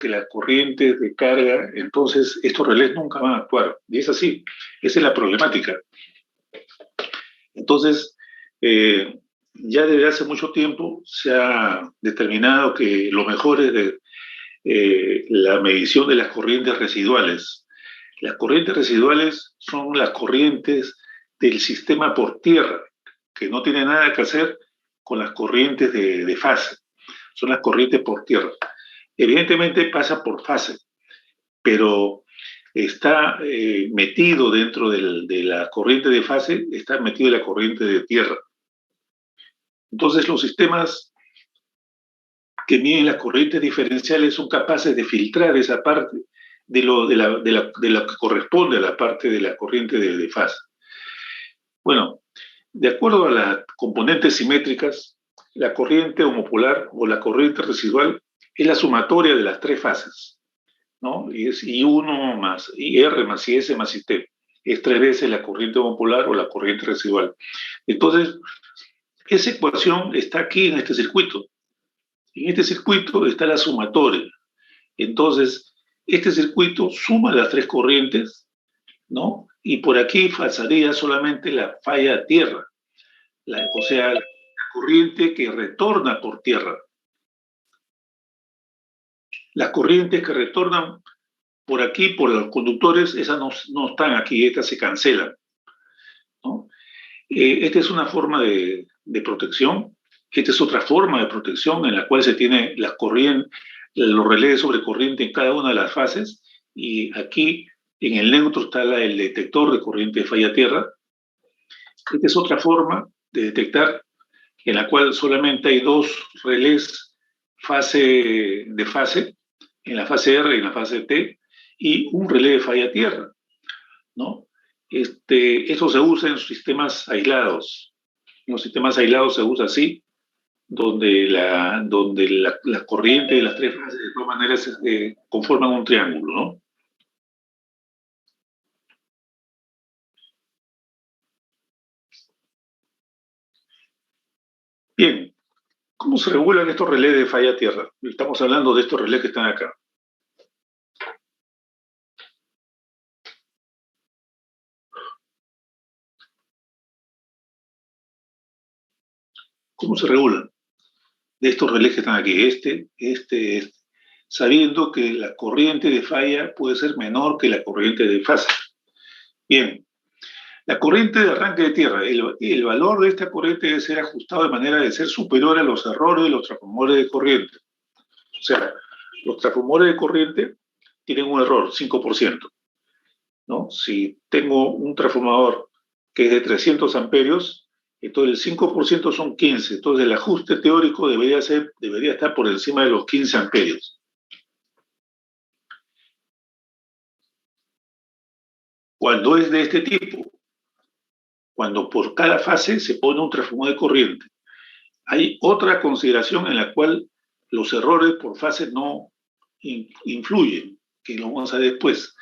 que las corrientes de carga, entonces estos relés nunca van a actuar. Y es así, esa es la problemática. Entonces, ya desde hace mucho tiempo se ha determinado que lo mejor es la medición de las corrientes residuales. Las corrientes residuales son las corrientes del sistema por tierra, que no tienen nada que hacer con las corrientes de fase. Son las corrientes por tierra. Evidentemente pasa por fase, pero está metido dentro de la corriente de fase, está metido en la corriente de tierra. Entonces los sistemas que miden las corrientes diferenciales son capaces de filtrar esa parte de lo que corresponde a la parte de la corriente de fase. Bueno, de acuerdo a las componentes simétricas, la corriente homopolar o la corriente residual es la sumatoria de las tres fases, ¿no? Y es I1 más IR más IS más IT. Es tres veces la corriente homopolar o la corriente residual. Entonces, esa ecuación está aquí en este circuito. En este circuito está la sumatoria. Entonces, este circuito suma las tres corrientes, ¿no? Y por aquí pasaría solamente la falla tierra, o sea, la corriente que retorna por tierra. Las corrientes que retornan por aquí, por los conductores, esas no están aquí, estas se cancelan, ¿no? Esta es una forma de protección. Esta es otra forma de protección en la cual se tiene las corrientes, los relés sobre corriente en cada una de las fases, y aquí en el neutro está el detector de corriente de falla tierra. Esta es otra forma de detectar en la cual solamente hay dos relés de fase, en la fase R y en la fase T, y un relé de falla tierra, ¿no? Eso se usa en sistemas aislados. En los sistemas aislados se usa así, donde la corriente de las tres fases de todas maneras conforman un triángulo, ¿no? Bien, ¿cómo se regulan estos relés de falla tierra? Estamos hablando de estos relés que están acá. ¿Cómo se regulan? De estos relés que están aquí, este, sabiendo que la corriente de falla puede ser menor que la corriente de fase. Bien, la corriente de arranque de tierra, el valor de esta corriente debe ser ajustado de manera de ser superior a los errores de los transformadores de corriente. O sea, los transformadores de corriente tienen un error, 5%, ¿no? Si tengo un transformador que es de 300 amperios, entonces el 5% son 15. Entonces el ajuste teórico debería estar por encima de los 15 amperios. Cuando es de este tipo, cuando por cada fase se pone un transformador de corriente, hay otra consideración en la cual los errores por fase no influyen, que lo vamos a ver después.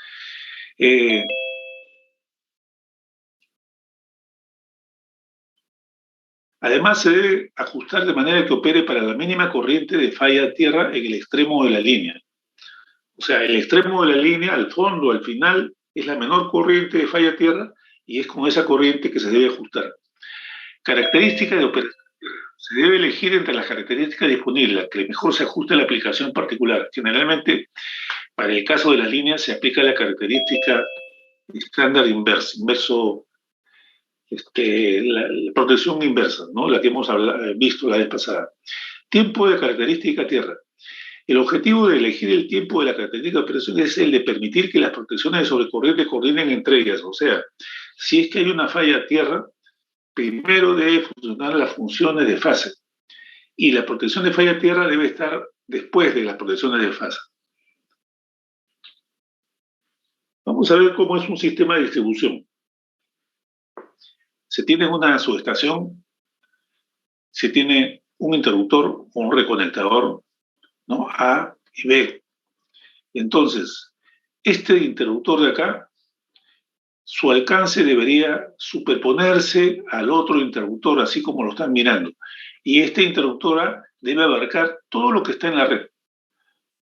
Además, se debe ajustar de manera que opere para la mínima corriente de falla a tierra en el extremo de la línea. O sea, el extremo de la línea, al fondo, al final, es la menor corriente de falla a tierra y es con esa corriente que se debe ajustar. Característica de operación. Se debe elegir entre las características disponibles, la que mejor se ajuste a la aplicación particular. Generalmente, para el caso de las líneas, se aplica la característica estándar inverso, la protección inversa, ¿no? La que hemos visto la vez pasada. Tiempo de característica tierra. El objetivo de elegir el tiempo de la característica de operación es el de permitir que las protecciones de sobrecorriente coordinen entre ellas. O sea, si es que hay una falla a tierra, primero debe funcionar las funciones de fase. Y la protección de falla a tierra debe estar después de las protecciones de fase. Vamos a ver cómo es un sistema de distribución. Se tiene una subestación, se tiene un interruptor o un reconectador, ¿no? A y B. Entonces, este interruptor de acá, su alcance debería superponerse al otro interruptor, así como lo están mirando. Y este interruptor A debe abarcar todo lo que está en la red.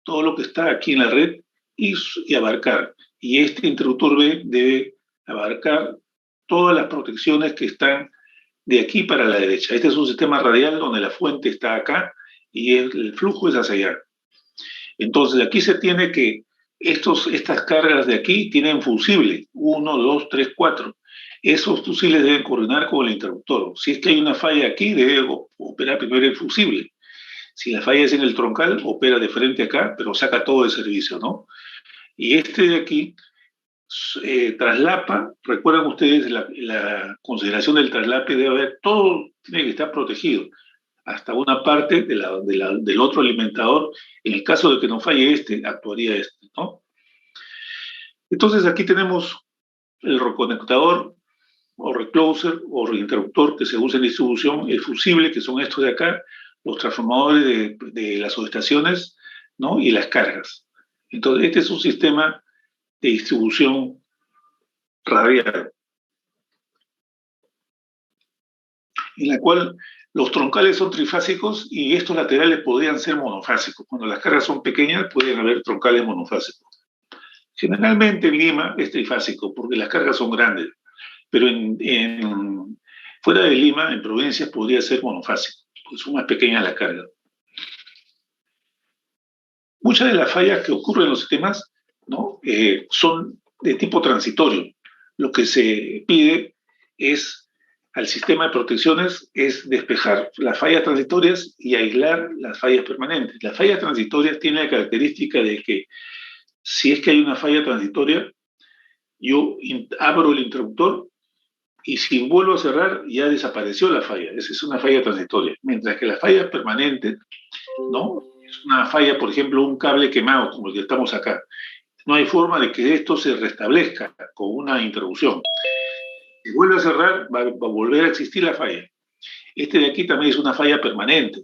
todo lo que está aquí en la red y abarcar. Y este interruptor B debe abarcar todas las protecciones que están de aquí para la derecha. Este es un sistema radial donde la fuente está acá y el flujo es hacia allá. Entonces aquí se tiene que estas cargas de aquí tienen fusible, 1, 2, 3, 4. Esos fusibles deben coordinar con el interruptor. Si es que hay una falla aquí, debe operar primero el fusible. Si la falla es en el troncal, opera de frente acá, pero saca todo de servicio, ¿no? Y este de aquí traslapa, recuerdan ustedes la consideración del traslape, debe haber, todo tiene que estar protegido, hasta una parte del otro alimentador. En el caso de que no falle este, actuaría este, ¿no? Entonces aquí tenemos el reconectador o recloser o reinterruptor que se usa en distribución, el fusible, que son estos de acá, los transformadores de las subestaciones, ¿no? Y las cargas. Entonces este es un sistema de distribución radial, en la cual los troncales son trifásicos y estos laterales podrían ser monofásicos. Cuando las cargas son pequeñas, pueden haber troncales monofásicos. Generalmente en Lima es trifásico porque las cargas son grandes, pero fuera de Lima, en provincias, podría ser monofásico, porque son más pequeñas las cargas. Muchas de las fallas que ocurren en los sistemas, ¿no? Son de tipo transitorio. Lo que se pide es al sistema de protecciones es despejar las fallas transitorias y aislar las fallas permanentes. Las fallas transitorias tienen la característica de que si es que hay una falla transitoria, yo abro el interruptor y si vuelvo a cerrar ya desapareció la falla. Esa es una falla transitoria. Mientras que las fallas permanentes, ¿no? Es una falla, por ejemplo, un cable quemado como el que estamos acá. No hay forma de que esto se restablezca con una interrupción. Si vuelve a cerrar, va a volver a existir la falla. Este de aquí también es una falla permanente.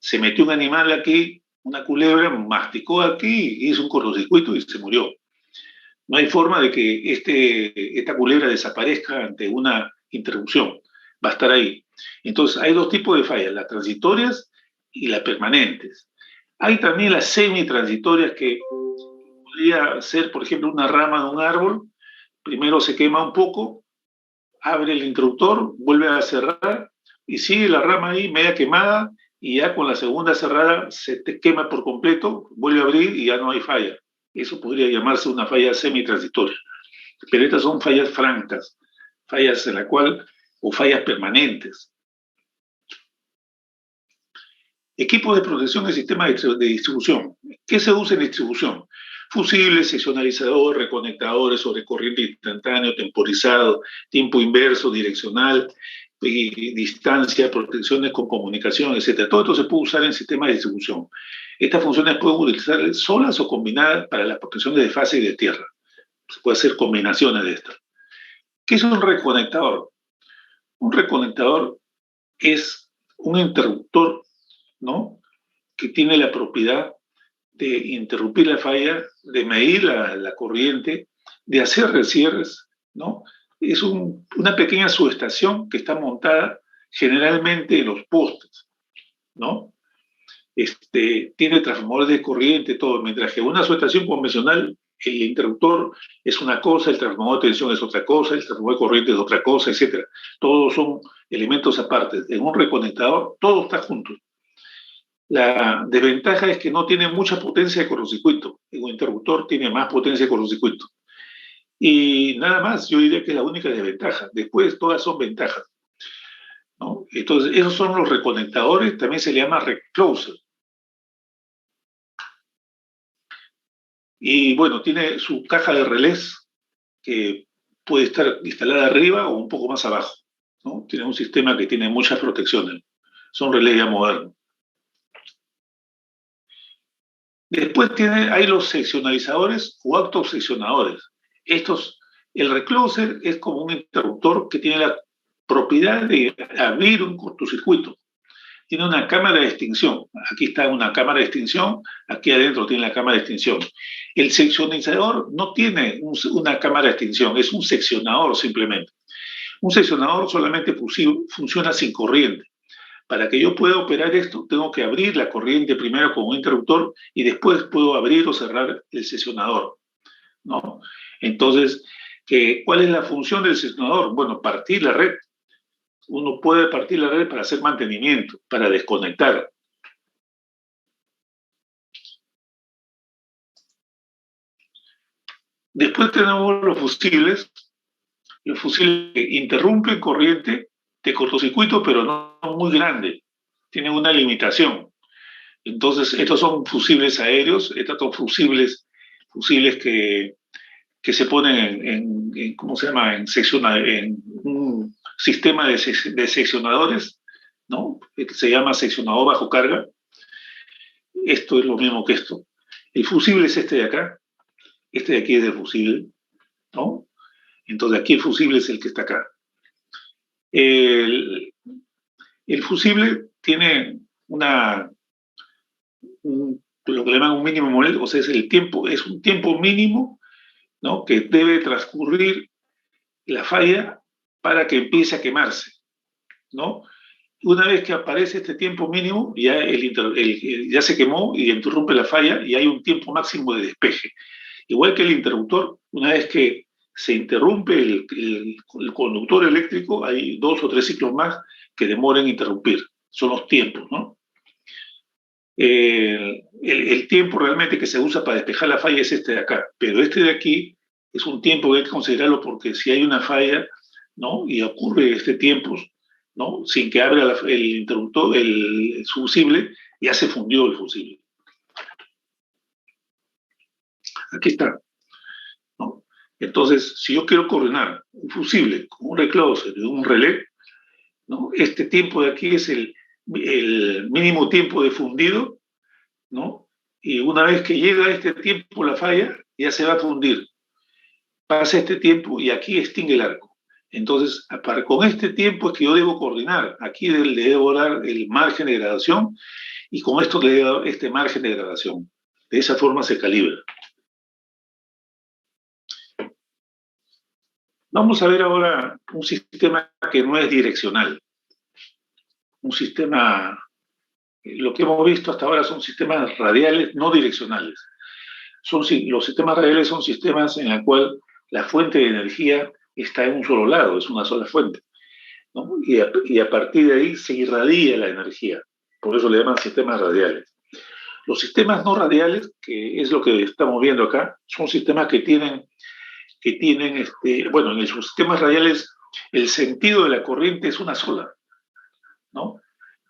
Se metió un animal aquí, una culebra, masticó aquí, hizo un cortocircuito y se murió. No hay forma de que esta culebra desaparezca ante una interrupción. Va a estar ahí. Entonces, hay dos tipos de fallas, las transitorias y las permanentes. Hay también las semitransitorias que podría ser, por ejemplo, una rama de un árbol. Primero se quema un poco, abre el interruptor, vuelve a cerrar y sigue la rama ahí media quemada y ya con la segunda cerrada se te quema por completo, vuelve a abrir y ya no hay falla. Eso podría llamarse una falla semitransitoria. Pero estas son fallas francas, fallas en la cual, o fallas permanentes. Equipos de protección del sistema de distribución. ¿Qué se usa en distribución? Fusibles, seccionalizadores, reconectadores sobre corriente instantáneo, temporizado, tiempo inverso, direccional, distancia, protecciones con comunicación, etc. Todo esto se puede usar en sistemas de distribución. Estas funciones pueden utilizarse solas o combinadas para las protecciones de fase y de tierra. Se puede hacer combinaciones de estas. ¿Qué es un reconectador? Un reconectador es un interruptor, ¿no?, que tiene la propiedad de interrumpir la falla, de medir la corriente, de hacer resierres, ¿no? Es una pequeña subestación que está montada generalmente en los postes, ¿no? Tiene transformadores de corriente, todo, mientras que una subestación convencional, el interruptor es una cosa, el transformador de tensión es otra cosa, el transformador de corriente es otra cosa, etc. Todos son elementos aparte. En un reconectador todo está junto. La desventaja es que no tiene mucha potencia de cortocircuito. Un interruptor tiene más potencia de cortocircuito. Y nada más, yo diría que es la única desventaja. Después todas son ventajas, ¿no? Entonces, esos son los reconectadores, también se le llama recloser. Y bueno, tiene su caja de relés que puede estar instalada arriba o un poco más abajo, ¿no? Tiene un sistema que tiene muchas protecciones. Son relés ya modernos. Después hay los seccionalizadores o autoseccionadores. El recloser es como un interruptor que tiene la propiedad de abrir un cortocircuito. Tiene una cámara de extinción. Aquí está una cámara de extinción, aquí adentro tiene la cámara de extinción. El seccionalizador no tiene una cámara de extinción, es un seccionador simplemente. Un seccionador solamente funciona sin corriente. Para que yo pueda operar esto, tengo que abrir la corriente primero con un interruptor y después puedo abrir o cerrar el sesionador, ¿no? Entonces, ¿cuál es la función del sesionador? Bueno, partir la red. Uno puede partir la red para hacer mantenimiento, para desconectar. Después tenemos los fusibles. Los fusibles que interrumpen corriente de cortocircuito, pero no muy grande. Tienen una limitación. Entonces, estos son fusibles aéreos, estos son fusibles que se ponen ¿cómo se llama? En un sistema de seccionadores, ¿no? Que se llama seccionador bajo carga. Esto es lo mismo que esto. El fusible es este de acá. Este de aquí es el fusible, ¿no? Entonces aquí el fusible es el que está acá. El, el fusible tiene lo que le llaman un mínimo molesto, o sea, es un tiempo mínimo, ¿no? Que debe transcurrir la falla para que empiece a quemarse, ¿no? Una vez que aparece este tiempo mínimo, ya, ya se quemó y interrumpe la falla y hay un tiempo máximo de despeje. Igual que el interruptor, una vez que se interrumpe el conductor eléctrico, hay 2 o 3 ciclos más que demoran en interrumpir. Son los tiempos, ¿no? El tiempo realmente que se usa para despejar la falla es este de acá, pero este de aquí es un tiempo que hay que considerarlo porque si hay una falla, ¿no? Y ocurre este tiempo, ¿no? Sin que abra el interruptor, el fusible, ya se fundió el fusible. Aquí está, ¿no? Entonces, si yo quiero coordinar un fusible con un reclose de un relé, ¿no? Este tiempo de aquí es el mínimo tiempo de fundido, ¿no? Y una vez que llega este tiempo la falla, ya se va a fundir. Pasa este tiempo y aquí extingue el arco. Entonces, con este tiempo es que yo debo coordinar. Aquí le debo dar el margen de degradación y con esto le debo dar este margen de degradación. De esa forma se calibra. Vamos a ver ahora un sistema que no es direccional. Un sistema, lo que hemos visto hasta ahora son sistemas radiales no direccionales. Los sistemas radiales son sistemas en los cuales la fuente de energía está en un solo lado, es una sola fuente, ¿no? Y a partir de ahí se irradia la energía. Por eso le llaman sistemas radiales. Los sistemas no radiales, que es lo que estamos viendo acá, son sistemas que tienen bueno, en sus sistemas radiales el sentido de la corriente es una sola, ¿no?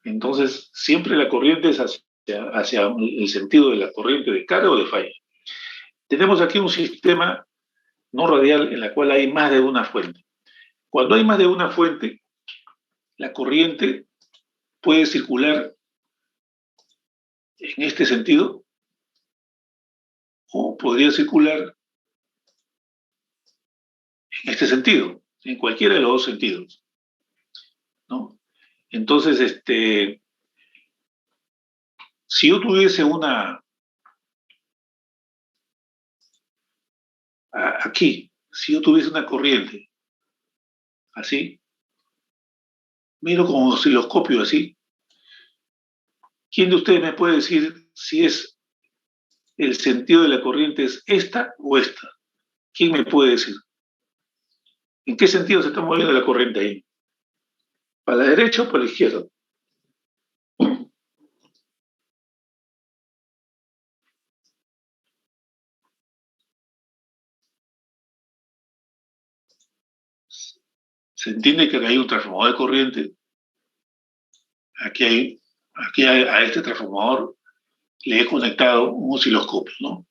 Entonces, siempre la corriente es hacia el sentido de la corriente de carga o de falla. Tenemos aquí un sistema no radial en la cual hay más de una fuente. Cuando hay más de una fuente, la corriente puede circular en este sentido o podría circular en este sentido, en cualquiera de los dos sentidos, ¿no? Entonces, si yo tuviese aquí, si yo tuviese una corriente así, miro con un osciloscopio así, ¿quién de ustedes me puede decir si es el sentido de la corriente es esta o esta? ¿Quién me puede decir? ¿En qué sentido se está moviendo la corriente ahí? ¿Para la derecha o para la izquierda? Se entiende que hay un transformador de corriente. A este transformador le he conectado un osciloscopio, ¿no?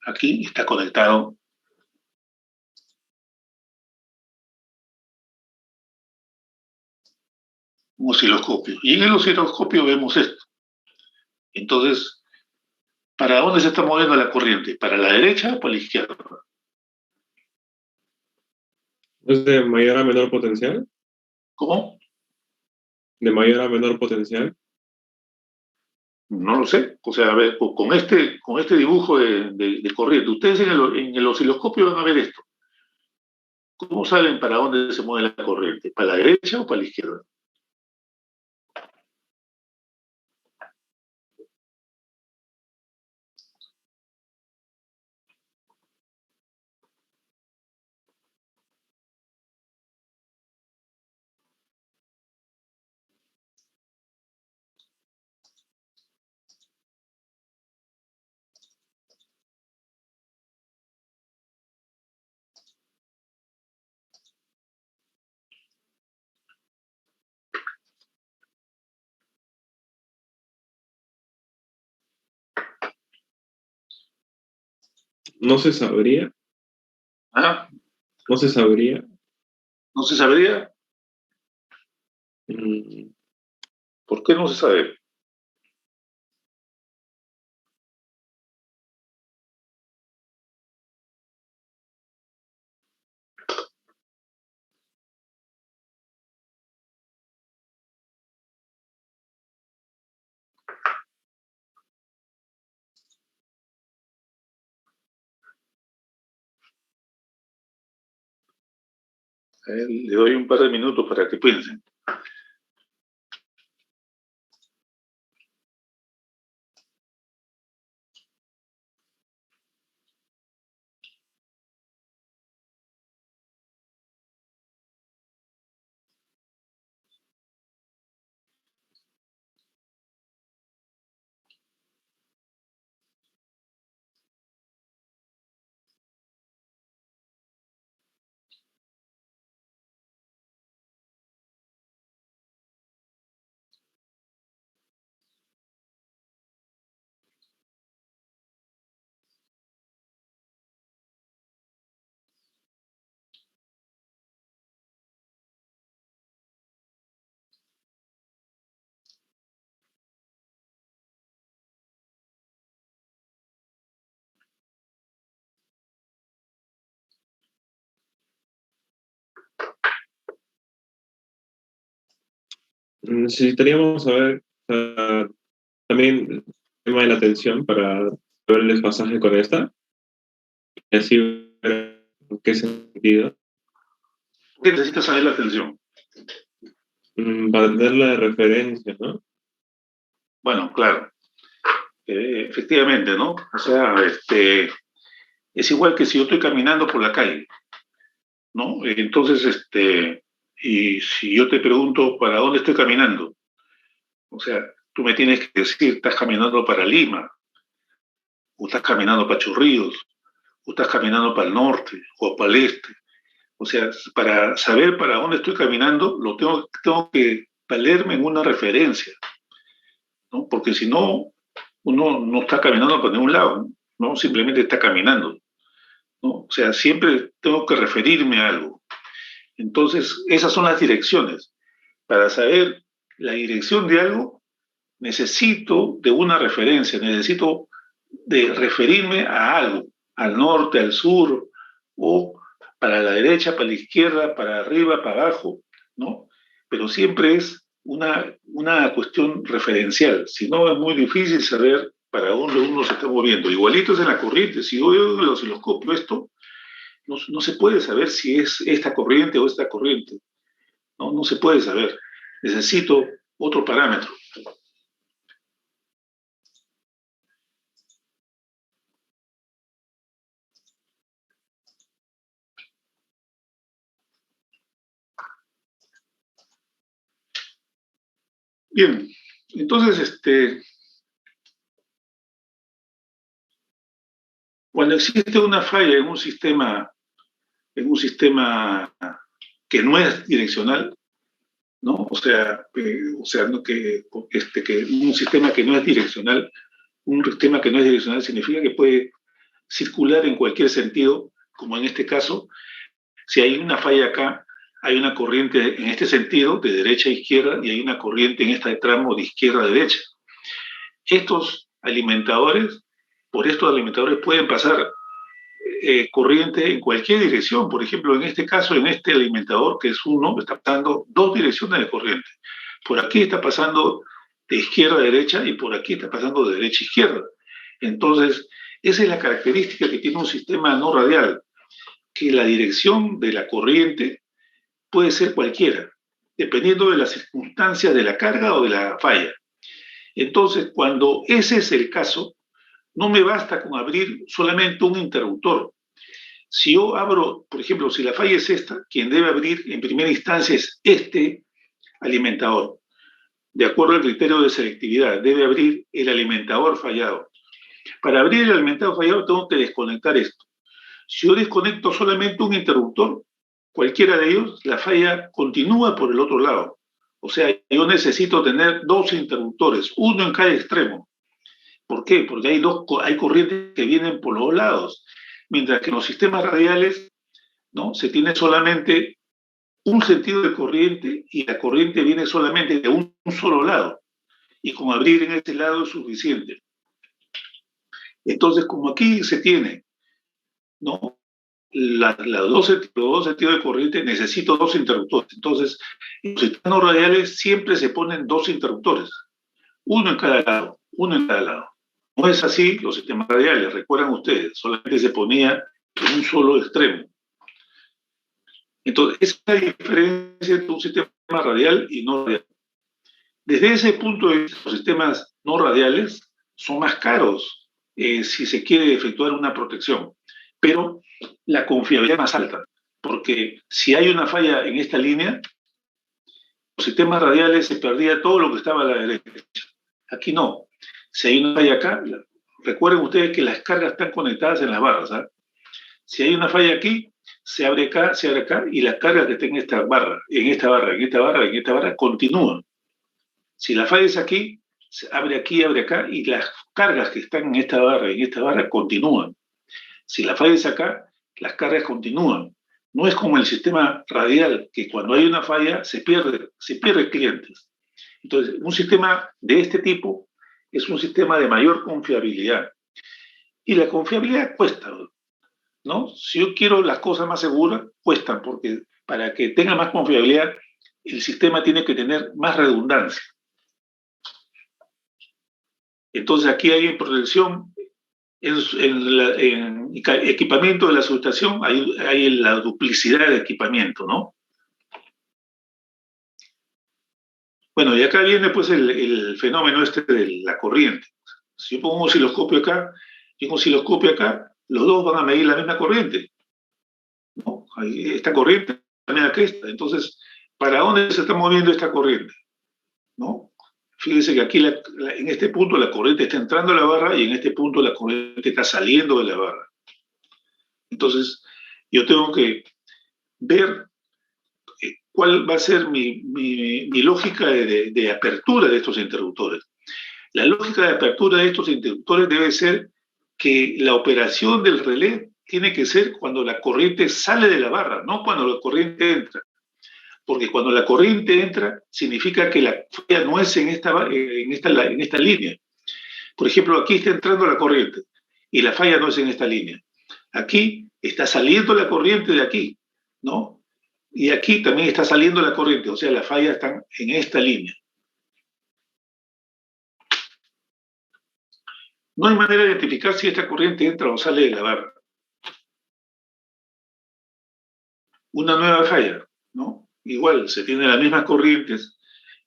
Aquí está conectado un osciloscopio. Y en el osciloscopio vemos esto. Entonces, ¿para dónde se está moviendo la corriente? ¿Para la derecha o para la izquierda? ¿Es de mayor a menor potencial? ¿Cómo? ¿De mayor a menor potencial? No lo sé. O sea, a ver, con este dibujo de corriente, ustedes en el osciloscopio van a ver esto. ¿Cómo saben para dónde se mueve la corriente? ¿Para la derecha o para la izquierda? No se sabría. ¿Ah? No se sabría. ¿No se sabría? Mm, ¿Por qué no se sabe? Le doy un par de minutos para que piensen. Necesitaríamos saber también el tema de la tensión para ver el desfasaje con esta y así ver en qué sentido. ¿Qué necesitas saber la atención? Para tenerla de referencia, ¿no? Bueno, claro, efectivamente, ¿no? O sea, es igual que si yo estoy caminando por la calle, ¿no? Entonces, y si yo te pregunto para dónde estoy caminando, o sea, tú me tienes que decir, estás caminando para Lima, o estás caminando para Chorrillos, o estás caminando para el norte, o para el este. O sea, para saber para dónde estoy caminando, tengo que valerme en una referencia, ¿no? Porque si no, uno no está caminando para ningún lado, ¿no? Simplemente está caminando, ¿no? O sea, siempre tengo que referirme a algo. Entonces, esas son las direcciones. Para saber la dirección de algo, necesito de una referencia, necesito de referirme a algo, al norte, al sur, o para la derecha, para la izquierda, para arriba, para abajo, ¿no? Pero siempre es una cuestión referencial, si no es muy difícil saber para dónde uno se está moviendo. Igualito es en la corriente, si yo veo en el osciloscopio esto, no se puede saber si es esta corriente o esta corriente, no se puede saber. Necesito otro parámetro. Bien, entonces, cuando existe una falla en un sistema que no es direccional, ¿no? No que un sistema que no es direccional, un sistema que no es direccional significa que puede circular en cualquier sentido, como en este caso, si hay una falla acá, hay una corriente en este sentido, de derecha a izquierda, y hay una corriente en este tramo de izquierda a derecha. Por estos alimentadores pueden pasar corriente en cualquier dirección. Por ejemplo, en este caso, en este alimentador, que es uno, está pasando dos direcciones de corriente. Por aquí está pasando de izquierda a derecha y por aquí está pasando de derecha a izquierda. Entonces, esa es la característica que tiene un sistema no radial, que la dirección de la corriente puede ser cualquiera, dependiendo de las circunstancias de la carga o de la falla. Entonces, cuando ese es el caso, no me basta con abrir solamente un interruptor. Si yo abro, por ejemplo, si la falla es esta, quien debe abrir en primera instancia es este alimentador. De acuerdo al criterio de selectividad, debe abrir el alimentador fallado. Para abrir el alimentador fallado tengo que desconectar esto. Si yo desconecto solamente un interruptor, cualquiera de ellos, la falla continúa por el otro lado. O sea, yo necesito tener dos interruptores, uno en cada extremo. ¿Por qué? Porque hay corrientes que vienen por los dos lados, mientras que en los sistemas radiales, ¿no? Se tiene solamente un sentido de corriente y la corriente viene solamente de un solo lado, y con abrir en este lado es suficiente. Entonces, como aquí se tiene, ¿no? Los dos sentidos de corriente, necesito dos interruptores. Entonces, en los sistemas radiales siempre se ponen dos interruptores, uno en cada lado, uno en cada lado. No es así los sistemas radiales, recuerdan ustedes, solamente se ponía en un solo extremo. Entonces, esa es la diferencia entre un sistema radial y no radial. Desde ese punto de vista, los sistemas no radiales son más caros si se quiere efectuar una protección, pero la confiabilidad es más alta, porque si hay una falla en esta línea, los sistemas radiales se perdía todo lo que estaba a la derecha. Aquí no. Si hay una falla acá, recuerden ustedes que las cargas están conectadas en las barras. ¿eh? Si hay una falla aquí, se abre acá, y las cargas que están en esta barra, en esta barra, en esta barra, en esta barra, continúan. Si la falla es aquí, se abre aquí, abre acá, y las cargas que están en esta barra continúan. Si la falla es acá, las cargas continúan. No es como el sistema radial, que cuando hay una falla se pierde clientes. Entonces, un sistema de este tipo es un sistema de mayor confiabilidad. Y la confiabilidad cuesta, ¿no? Si yo quiero las cosas más seguras, cuestan, porque para que tenga más confiabilidad, el sistema tiene que tener más redundancia. Entonces, aquí hay en protección, en equipamiento de la subestación, hay la duplicidad de equipamiento, ¿no? Bueno, y acá viene pues el fenómeno este de la corriente. Si yo pongo un osciloscopio acá y un osciloscopio acá, los dos van a medir la misma corriente, ¿no? Esta corriente también acá está. Entonces, ¿para dónde se está moviendo esta corriente? ¿No? Fíjense que aquí en este punto la corriente está entrando a la barra y en este punto la corriente está saliendo de la barra. Entonces, yo tengo que ver cuál va a ser mi lógica de apertura de estos interruptores. La lógica de apertura de estos interruptores debe ser que la operación del relé tiene que ser cuando la corriente sale de la barra, no cuando la corriente entra. Porque cuando la corriente entra, significa que la falla no es en esta línea. Por ejemplo, aquí está entrando la corriente y la falla no es en esta línea. Aquí está saliendo la corriente de aquí, ¿no? Y aquí también está saliendo la corriente, o sea, las fallas están en esta línea. No hay manera de identificar si esta corriente entra o sale de la barra. Una nueva falla, ¿no? Igual, se tienen las mismas corrientes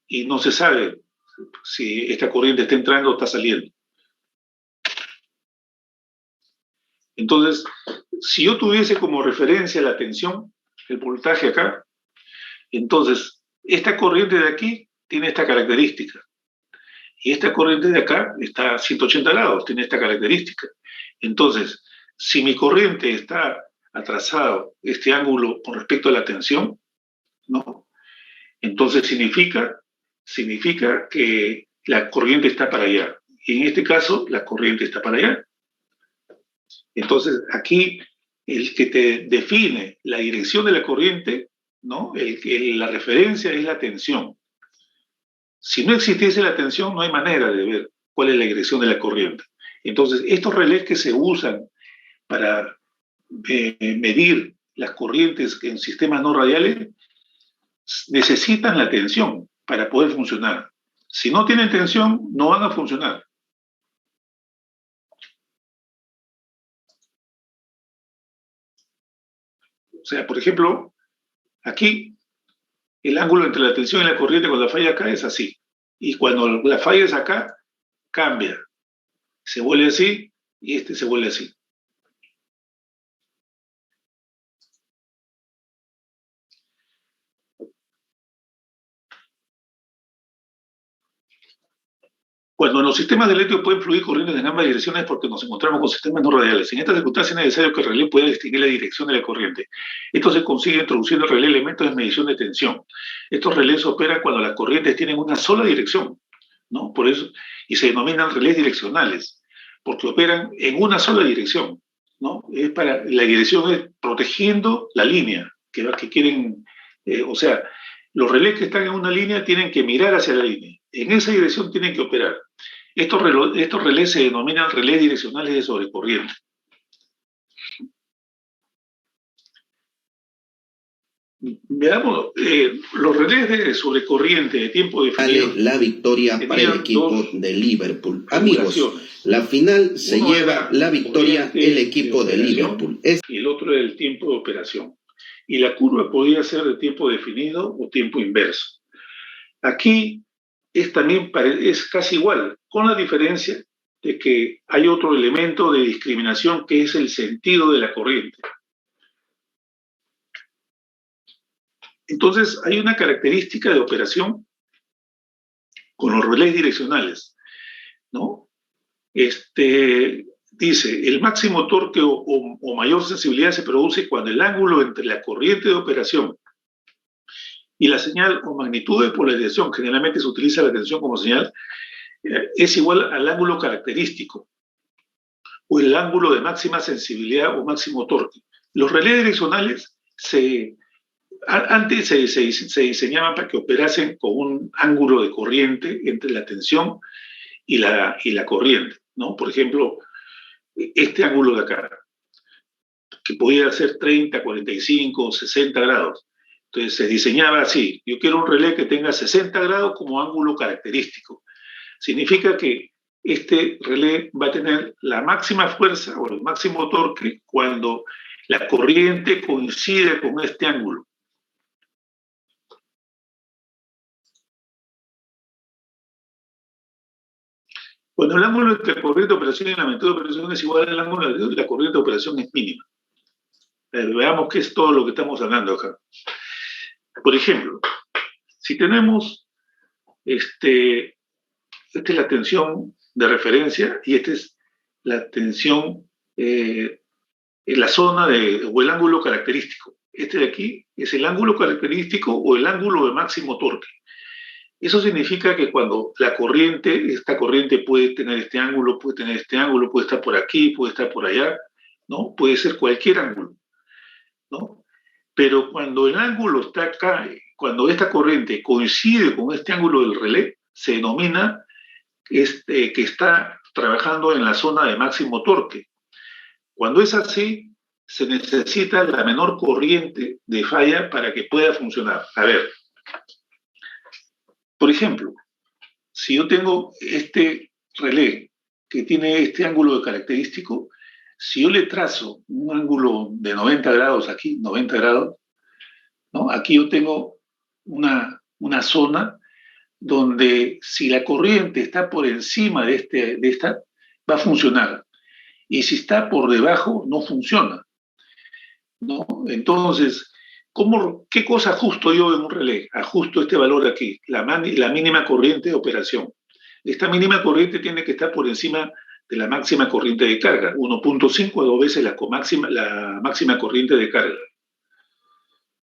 y no se sabe si esta corriente está entrando o está saliendo. Entonces, si yo tuviese como referencia la tensión, el voltaje acá, entonces, esta corriente de aquí tiene esta característica. Y esta corriente de acá está a 180 grados, tiene esta característica. Entonces, si mi corriente está atrasado este ángulo con respecto a la tensión, ¿no? Entonces significa que la corriente está para allá. Y en este caso, la corriente está para allá. Entonces, aquí el que te define la dirección de la corriente, ¿no? La referencia es la tensión. Si no existiese la tensión, no hay manera de ver cuál es la dirección de la corriente. Entonces, estos relés que se usan para medir las corrientes en sistemas no radiales necesitan la tensión para poder funcionar. Si no tienen tensión, no van a funcionar. O sea, por ejemplo, aquí el ángulo entre la tensión y la corriente cuando la falla acá es así. Y cuando la falla es acá, cambia. Se vuelve así y este se vuelve así. Cuando los sistemas de eléctricos pueden fluir corrientes en ambas direcciones es porque nos encontramos con sistemas no radiales. En estas circunstancias es necesario que el relé pueda distinguir la dirección de la corriente. Esto se consigue introduciendo el relé elementos de medición de tensión. Estos relés operan cuando las corrientes tienen una sola dirección. ¿no? Por eso, y se denominan relés direccionales, porque operan en una sola dirección, ¿no? La dirección es protegiendo la línea que quieren, o sea, los relés que están en una línea tienen que mirar hacia la línea. En esa dirección tienen que operar. Estos relés se denominan relés direccionales de sobrecorriente. Veamos, los relés de sobrecorriente de tiempo definido. La victoria para el equipo de Liverpool. Amigos, la final se lleva la victoria el equipo de Liverpool. Y el otro es el tiempo de operación. Y la curva podría ser de tiempo definido o tiempo inverso. Aquí es casi igual, con la diferencia de que hay otro elemento de discriminación que es el sentido de la corriente. Entonces, hay una característica de operación con los relés direccionales, ¿no? Dice, el máximo torque o mayor sensibilidad se produce cuando el ángulo entre la corriente de operación y la señal o magnitud de polarización, generalmente se utiliza la tensión como señal, es igual al ángulo característico o el ángulo de máxima sensibilidad o máximo torque. Los relés direccionales antes se diseñaban para que operasen con un ángulo de corriente entre la tensión y la corriente, ¿no? Por ejemplo, este ángulo de acá, que podía ser 30, 45, 60 grados. Entonces se diseñaba así. Yo quiero un relé que tenga 60 grados como ángulo característico. Significa que este relé va a tener la máxima fuerza o el máximo torque cuando la corriente coincide con este ángulo. Cuando el ángulo entre la corriente de operación y la magnitud de operación es igual al ángulo de la corriente de operación es mínima. Veamos qué es todo lo que estamos hablando acá. Por ejemplo, si tenemos esta es la tensión de referencia y esta es la tensión en la zona o el ángulo característico. Este de aquí es el ángulo característico o el ángulo de máximo torque. Eso significa que cuando esta corriente puede tener este ángulo, puede tener este ángulo, puede estar por aquí, puede estar por allá, ¿no? Puede ser cualquier ángulo, ¿no? Pero cuando el ángulo está acá, cuando esta corriente coincide con este ángulo del relé, se denomina que está trabajando en la zona de máximo torque. Cuando es así, se necesita la menor corriente de falla para que pueda funcionar. A ver, por ejemplo, si yo tengo este relé que tiene este ángulo de característico, si yo le trazo un ángulo de 90 grados aquí, 90 grados, ¿no? Aquí yo tengo una zona donde si la corriente está por encima de esta, va a funcionar. Y si está por debajo, no funciona, ¿no? Entonces, ¿qué cosa ajusto yo en un relé? Ajusto este valor aquí, la mínima corriente de operación. Esta mínima corriente tiene que estar por encima de la máxima corriente de carga, 1.5 a 2 veces la máxima corriente de carga,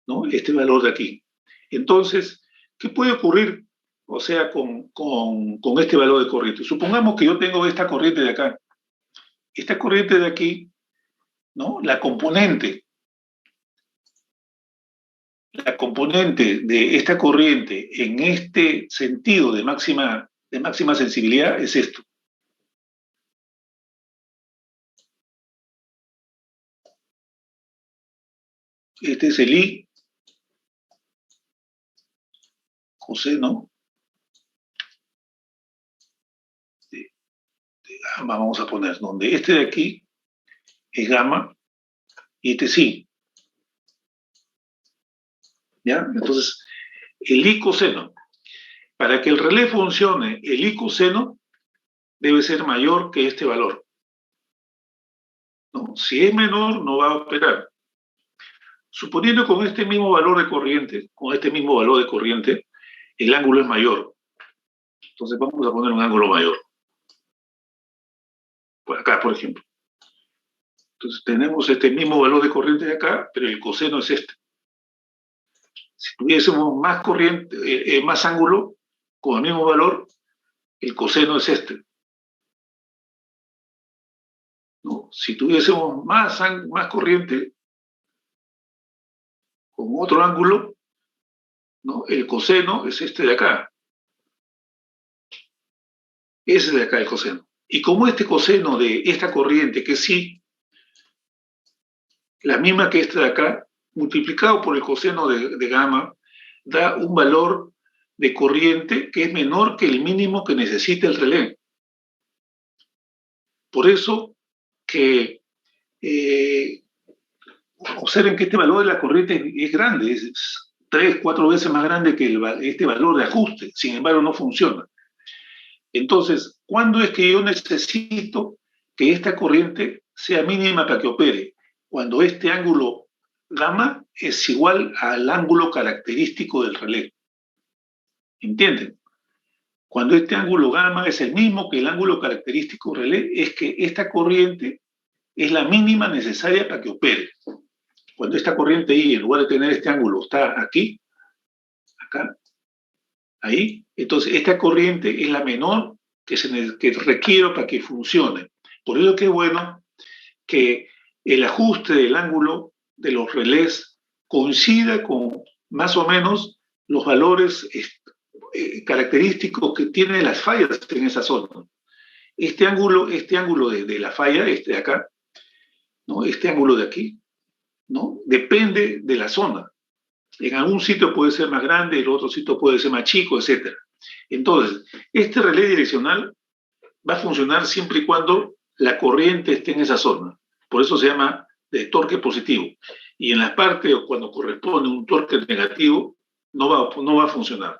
¿no? Este valor de aquí. Entonces, ¿qué puede ocurrir? O sea, con este valor de corriente. Supongamos que yo tengo esta corriente de acá. Esta corriente de aquí, ¿no? La componente de esta corriente en este sentido de máxima sensibilidad es esto. Este es el I coseno de gamma, vamos a poner, donde este de aquí es gamma y este sí. ¿Ya? Entonces, el I coseno. Para que el relé funcione, el I coseno debe ser mayor que este valor, ¿no? Si es menor, no va a operar. Suponiendo con este mismo valor de corriente, el ángulo es mayor. Entonces vamos a poner un ángulo mayor. Por acá, por ejemplo. Entonces tenemos este mismo valor de corriente de acá, pero el coseno es este. Si tuviésemos más corriente, más ángulo, con el mismo valor, el coseno es este, ¿no? Si tuviésemos más corriente, con otro ángulo, ¿no? El coseno es este de acá. Ese de acá el coseno. Y como este coseno de esta corriente, que sí, la misma que esta de acá, multiplicado por el coseno de gamma, da un valor de corriente que es menor que el mínimo que necesita el relé. Por eso que observen que este valor de la corriente es grande, es 3, 4 veces más grande que este valor de ajuste, sin embargo no funciona. Entonces, ¿cuándo es que yo necesito que esta corriente sea mínima para que opere? Cuando este ángulo gamma es igual al ángulo característico del relé. ¿Entienden? Cuando este ángulo gamma es el mismo que el ángulo característico del relé, es que esta corriente es la mínima necesaria para que opere. Cuando esta corriente I, en lugar de tener este ángulo, está aquí, acá, ahí, entonces esta corriente es la menor que requiero para que funcione. Por eso que es bueno que el ajuste del ángulo de los relés coincida con más o menos los valores característicos que tienen las fallas en esa zona. Este ángulo de la falla, este de acá, ¿no? Este ángulo de aquí, ¿no? Depende de la zona. En algún sitio puede ser más grande, en otro sitio puede ser más chico, etc. Entonces, este relé direccional va a funcionar siempre y cuando la corriente esté en esa zona. Por eso se llama de torque positivo. Y en la parte cuando corresponde un torque negativo, no va a funcionar.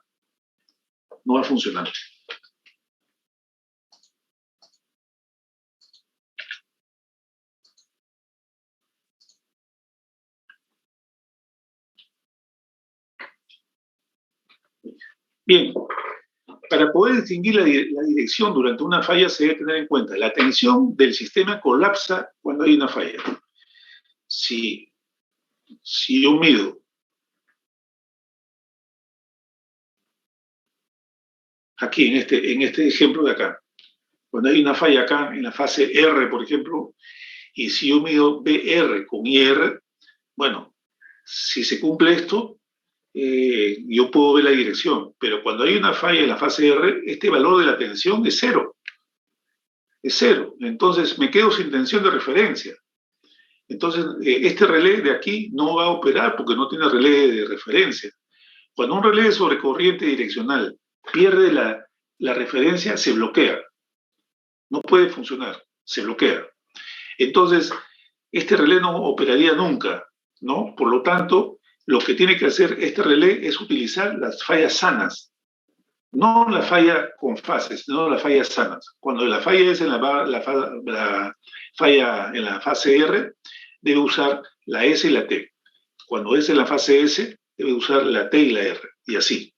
No va a funcionar. Bien, para poder distinguir la dirección durante una falla se debe tener en cuenta la tensión del sistema colapsa cuando hay una falla. Si yo mido aquí en este ejemplo de acá, cuando hay una falla acá en la fase R, por ejemplo, y si yo mido BR con IR, bueno, si se cumple esto, yo puedo ver la dirección, pero cuando hay una falla en la fase R, este valor de la tensión es cero. Es cero. Entonces me quedo sin tensión de referencia. Entonces, este relé de aquí no va a operar porque no tiene relé de referencia. Cuando un relé sobre corriente direccional pierde la referencia, se bloquea. No puede funcionar, se bloquea. Entonces, este relé no operaría nunca, ¿no? Por lo tanto, lo que tiene que hacer este relé es utilizar las fallas sanas, no la falla con fases, sino las fallas sanas. Cuando la falla es en la falla en la fase R, debe usar la S y la T. Cuando es en la fase S, debe usar la T y la R, y así.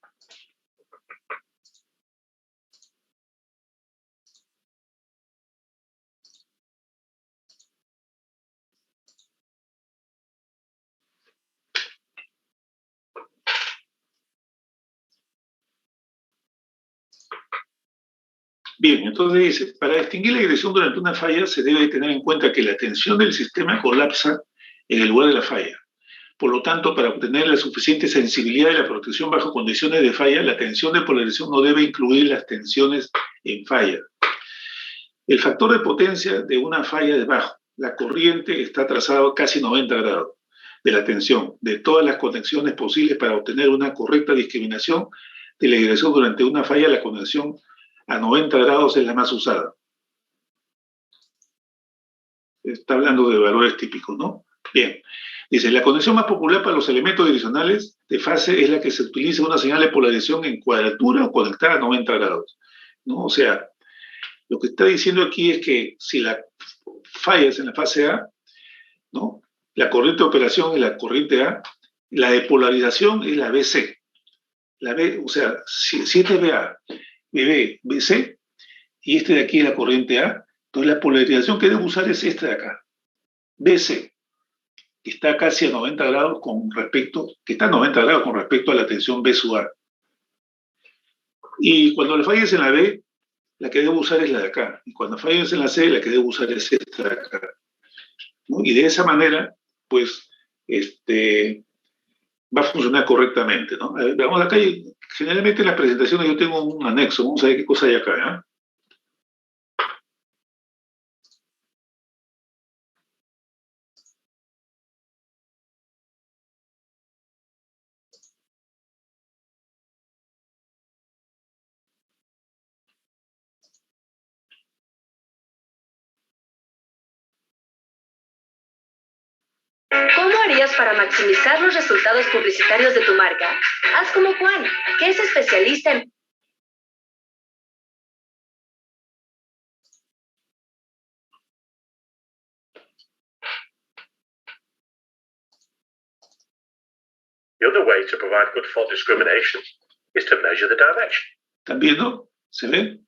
Bien, entonces dice, para distinguir la dirección durante una falla se debe tener en cuenta que la tensión del sistema colapsa en el lugar de la falla. Por lo tanto, para obtener la suficiente sensibilidad de la protección bajo condiciones de falla, la tensión de polarización no debe incluir las tensiones en falla. El factor de potencia de una falla es bajo. La corriente está trazado casi 90 grados de la tensión de todas las conexiones posibles para obtener una correcta discriminación de la dirección durante una falla. La conexión a 90 grados es la más usada. Está hablando de valores típicos, ¿no? Bien. Dice, la conexión más popular para los elementos direccionales de fase es la que se utiliza una señal de polarización en cuadratura o conectada a 90 grados, ¿no? O sea, lo que está diciendo aquí es que si la falla es en la fase A, ¿no? La corriente de operación es la corriente A, la de polarización es la BC. La B, o sea, si este es BA, BB, BC, y este de aquí es la corriente A, entonces la polarización que debo usar es esta de acá, BC, que está casi a 90 grados que está a 90 grados con respecto a la tensión B sub A. Y cuando la falla es en la B, la que debo usar es la de acá. Y cuando fallo en la C, la que debo usar es esta de acá, ¿no? Y de esa manera, pues, va a funcionar correctamente, ¿no? A ver, veamos acá, generalmente en las presentaciones yo tengo un anexo, vamos a ver qué cosa hay acá, ¿eh? ¿Cómo harías para maximizar los resultados publicitarios de tu marca? Haz como Juan, que es especialista en... The other way to provide good fault discrimination is to measure the direction. ¿Están viendo? ¿Se ve?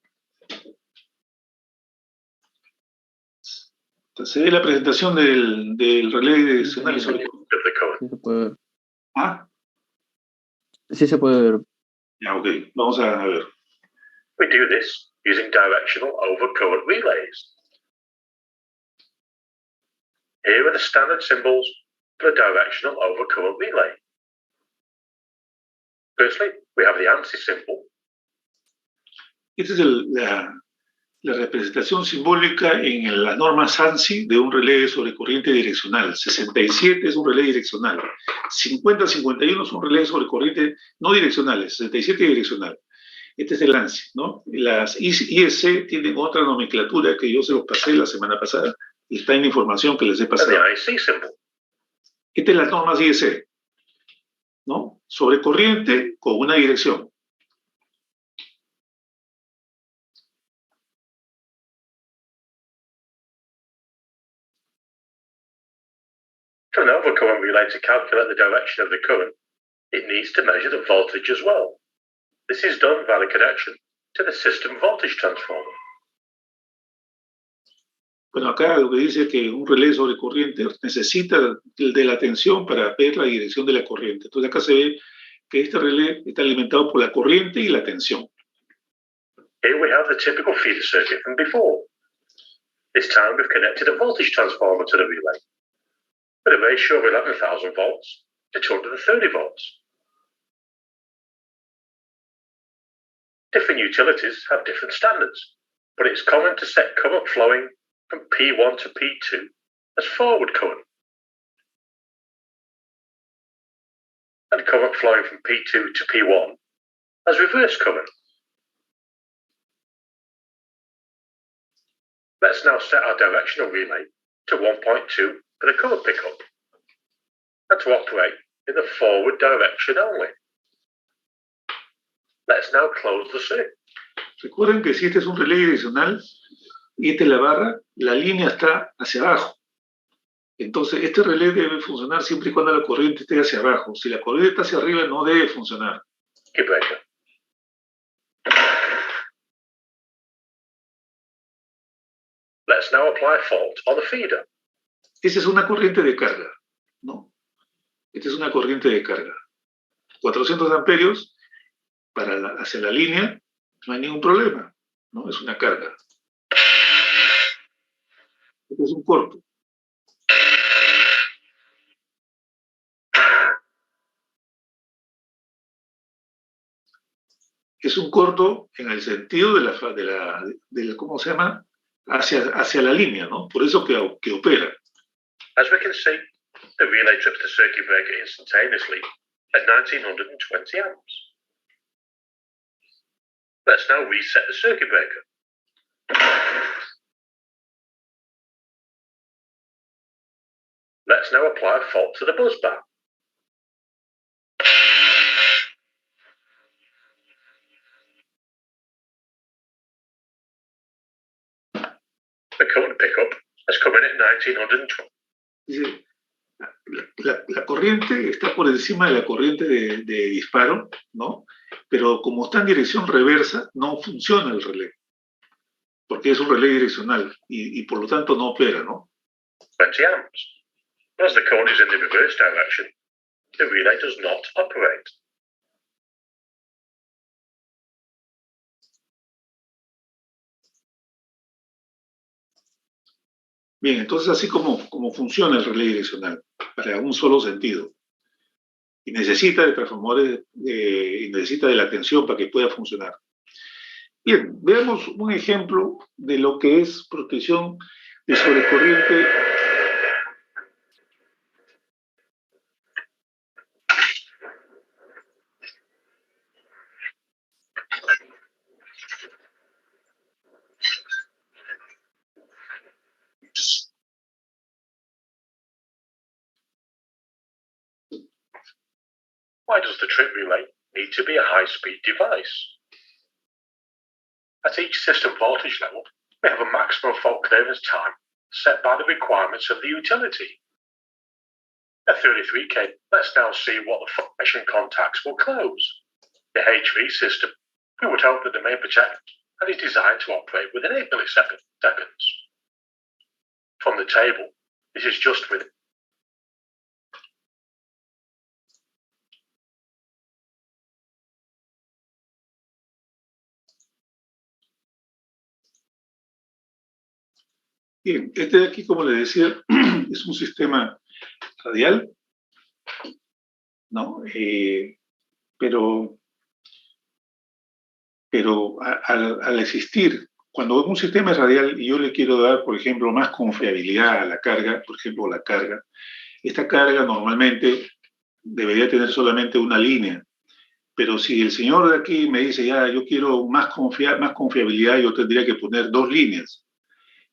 Se ve la presentación del relé direccional sobre... Of the current. Sí se puede ver. ¿Ah? Sí se puede ver. Ya, ok. Vamos a ver. We do this using directional overcurrent relays. Here are the standard symbols for a directional overcurrent relay. Firstly, we have the ANSI symbol. Esta es la representación simbólica en las normas ANSI de un relé sobre corriente direccional. 67 es un relé direccional. 50-51 es un relé sobre corriente no direccionales. 67 direccional. Este es el ANSI, ¿no? Las IEC tienen otra nomenclatura que yo se los pasé la semana pasada y está en la información que les he And pasado. the IC symbol. Esta es las normas IEC, ¿no? Sobre corriente con una dirección. For an overcurrent relay to calculate the direction of the current, it needs to measure the voltage as well. This is done by the connection to the system voltage transformer. Bueno, acá lo que dice que un relé sobre corriente necesita de la tensión para ver la dirección de la corriente. Entonces acá se ve que este relé está alimentado por la corriente y la tensión. Here we have the typical feeder circuit from before. This time we've connected a voltage transformer to the relay with a ratio of 11,000 volts to 230 volts. Different utilities have different standards, but it's common to set current flowing from P1 to P2 as forward current, and current flowing from P2 to P1 as reverse current. Let's now set our directional relay to 1.2 for the current pickup, and to operate in the forward direction only. Let's now close the circuit. Recuerden que si este es un relé direccional y esta es la barra, la línea está hacia abajo. Entonces, este relé debe funcionar siempre y cuando la corriente esté hacia abajo. Si la corriente está hacia arriba, no debe funcionar. Circuit breaker. Let's now apply fault on the feeder. Esa es una corriente de carga, ¿no? Esta es una corriente de carga. 400 amperios hacia la línea, no hay ningún problema, ¿no? Es una carga. Este es un corto. Es un corto en el sentido de la ¿cómo se llama? Hacia la línea, ¿no? Por eso que opera. As we can see, the relay trips the circuit breaker instantaneously at 1920 amps. Let's now reset the circuit breaker. Let's now apply a fault to the bus bar. The current pickup has come in at 1920. Dice, la corriente está por encima de la corriente de disparo, ¿no? Pero como está en dirección reversa, no funciona el relé, porque es un relé direccional y por lo tanto no opera, ¿no? 20 amps. As the current is in the reverse direction, the relay does not operate. Bien, entonces así como funciona el relé direccional, para un solo sentido. Y necesita de transformadores, y necesita de la tensión para que pueda funcionar. Bien, veamos un ejemplo de lo que es protección de sobrecorriente. Why does the trip relay need to be a high-speed device? At each system voltage level, we have a maximum fault clearance time set by the requirements of the utility. At 33K, let's now see what the function contacts will close. The HV system, we would hope that the main protect and is designed to operate within 8 milliseconds. From the table, this is just with Bien, este de aquí, como les decía, es un sistema radial, ¿no? Pero al existir, cuando un sistema es radial y yo le quiero dar, por ejemplo, más confiabilidad a la carga, por ejemplo, la carga, esta carga normalmente debería tener solamente una línea. Pero si el señor de aquí me dice, ya, yo quiero más confiabilidad, yo tendría que poner 2 líneas.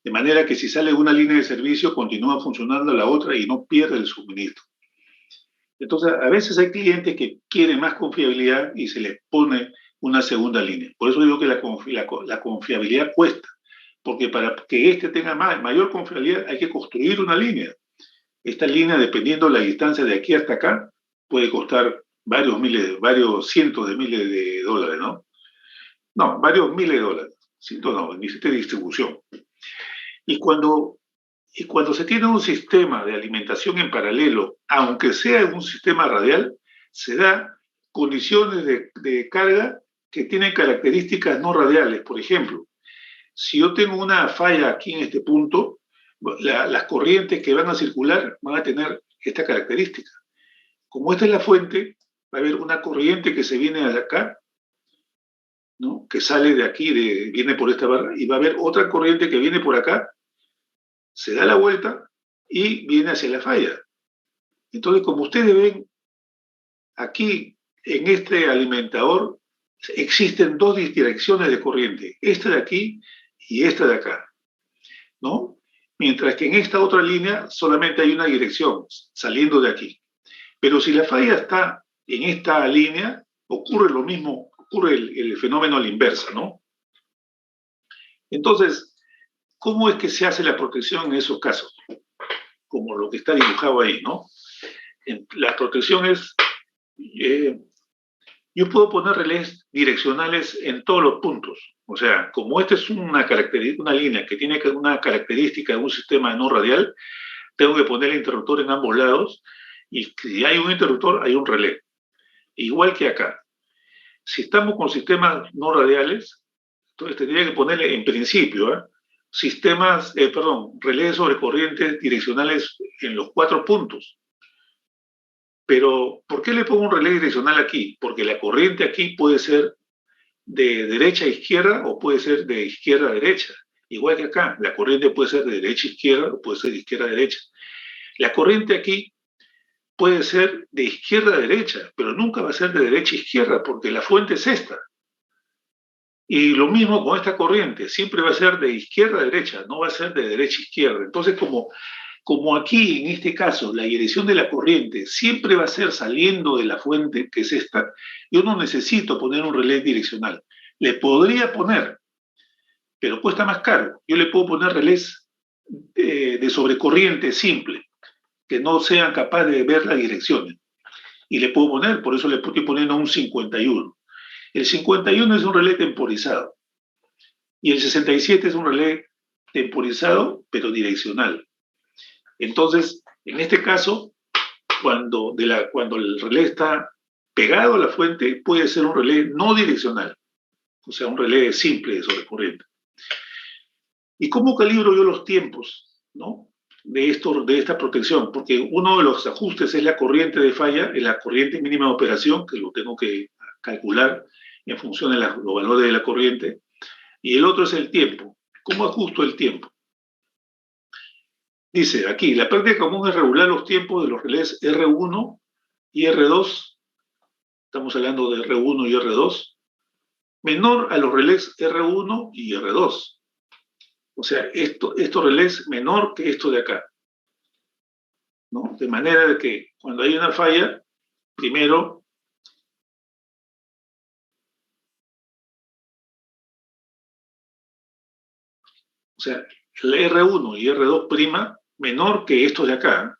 De manera que si sale una línea de servicio, continúa funcionando la otra y no pierde el suministro. Entonces, a veces hay clientes que quieren más confiabilidad y se les pone una segunda línea. Por eso digo que la confiabilidad cuesta, porque para que este tenga mayor confiabilidad hay que construir una línea. Esta línea, dependiendo de la distancia de aquí hasta acá, puede costar varios cientos de miles de dólares, ¿no? No, varios miles de dólares. Cientos no, necesita distribución. Y cuando se tiene un sistema de alimentación en paralelo, aunque sea un sistema radial, se da condiciones de carga que tienen características no radiales. Por ejemplo, si yo tengo una falla aquí en este punto, las corrientes que van a circular van a tener esta característica. Como esta es la fuente, va a haber una corriente que se viene de acá, ¿no? Que sale de aquí, viene por esta barra, y va a haber otra corriente que viene por acá, se da la vuelta y viene hacia la falla. Entonces, como ustedes ven, aquí en este alimentador existen 2 direcciones de corriente, esta de aquí y esta de acá, ¿no? Mientras que en esta otra línea solamente hay una dirección, saliendo de aquí. Pero si la falla está en esta línea, ocurre lo mismo, ocurre el fenómeno a la inversa, ¿no? Entonces, ¿cómo es que se hace la protección en esos casos? Como lo que está dibujado ahí, ¿no? La protección es, yo puedo poner relés direccionales en todos los puntos. O sea, como esta es una línea que tiene una característica de un sistema no radial, tengo que poner el interruptor en ambos lados, y si hay un interruptor, hay un relé. Igual que acá. Si estamos con sistemas no radiales, entonces tendría que ponerle en principio, relés sobre corrientes direccionales en los 4 puntos. Pero, ¿por qué le pongo un relé direccional aquí? Porque la corriente aquí puede ser de derecha a izquierda o puede ser de izquierda a derecha. Igual que acá, la corriente puede ser de derecha a izquierda o puede ser de izquierda a derecha. La corriente aquí puede ser de izquierda a derecha, pero nunca va a ser de derecha a izquierda porque la fuente es esta. Y lo mismo con esta corriente, siempre va a ser de izquierda a derecha, no va a ser de derecha a izquierda. Entonces, como aquí, en este caso, la dirección de la corriente siempre va a ser saliendo de la fuente, que es esta, yo no necesito poner un relé direccional. Le podría poner, pero cuesta más caro. Yo le puedo poner relés de sobrecorriente simple, que no sean capaces de ver las direcciones. Y le puedo poner, por eso le estoy poniendo un 51. El 51 es un relé temporizado. Y el 67 es un relé temporizado, pero direccional. Entonces, en este caso, cuando el relé está pegado a la fuente, puede ser un relé no direccional. O sea, un relé simple de sobrecorriente. ¿Y cómo calibro yo los tiempos ¿no? de esta protección, porque uno de los ajustes es la corriente de falla, es la corriente mínima de operación, que lo tengo que calcular en función de los valores de la corriente, y el otro es el tiempo. ¿Cómo ajusto el tiempo? Dice aquí, la práctica común es regular los tiempos de los relés R1 y R2, estamos hablando de R1 y R2, menor a los relés R1 y R2. O sea, estos relés menor que esto de acá, ¿no? De manera de que cuando hay una falla, primero o sea, el R1 y R2' menor que estos de acá,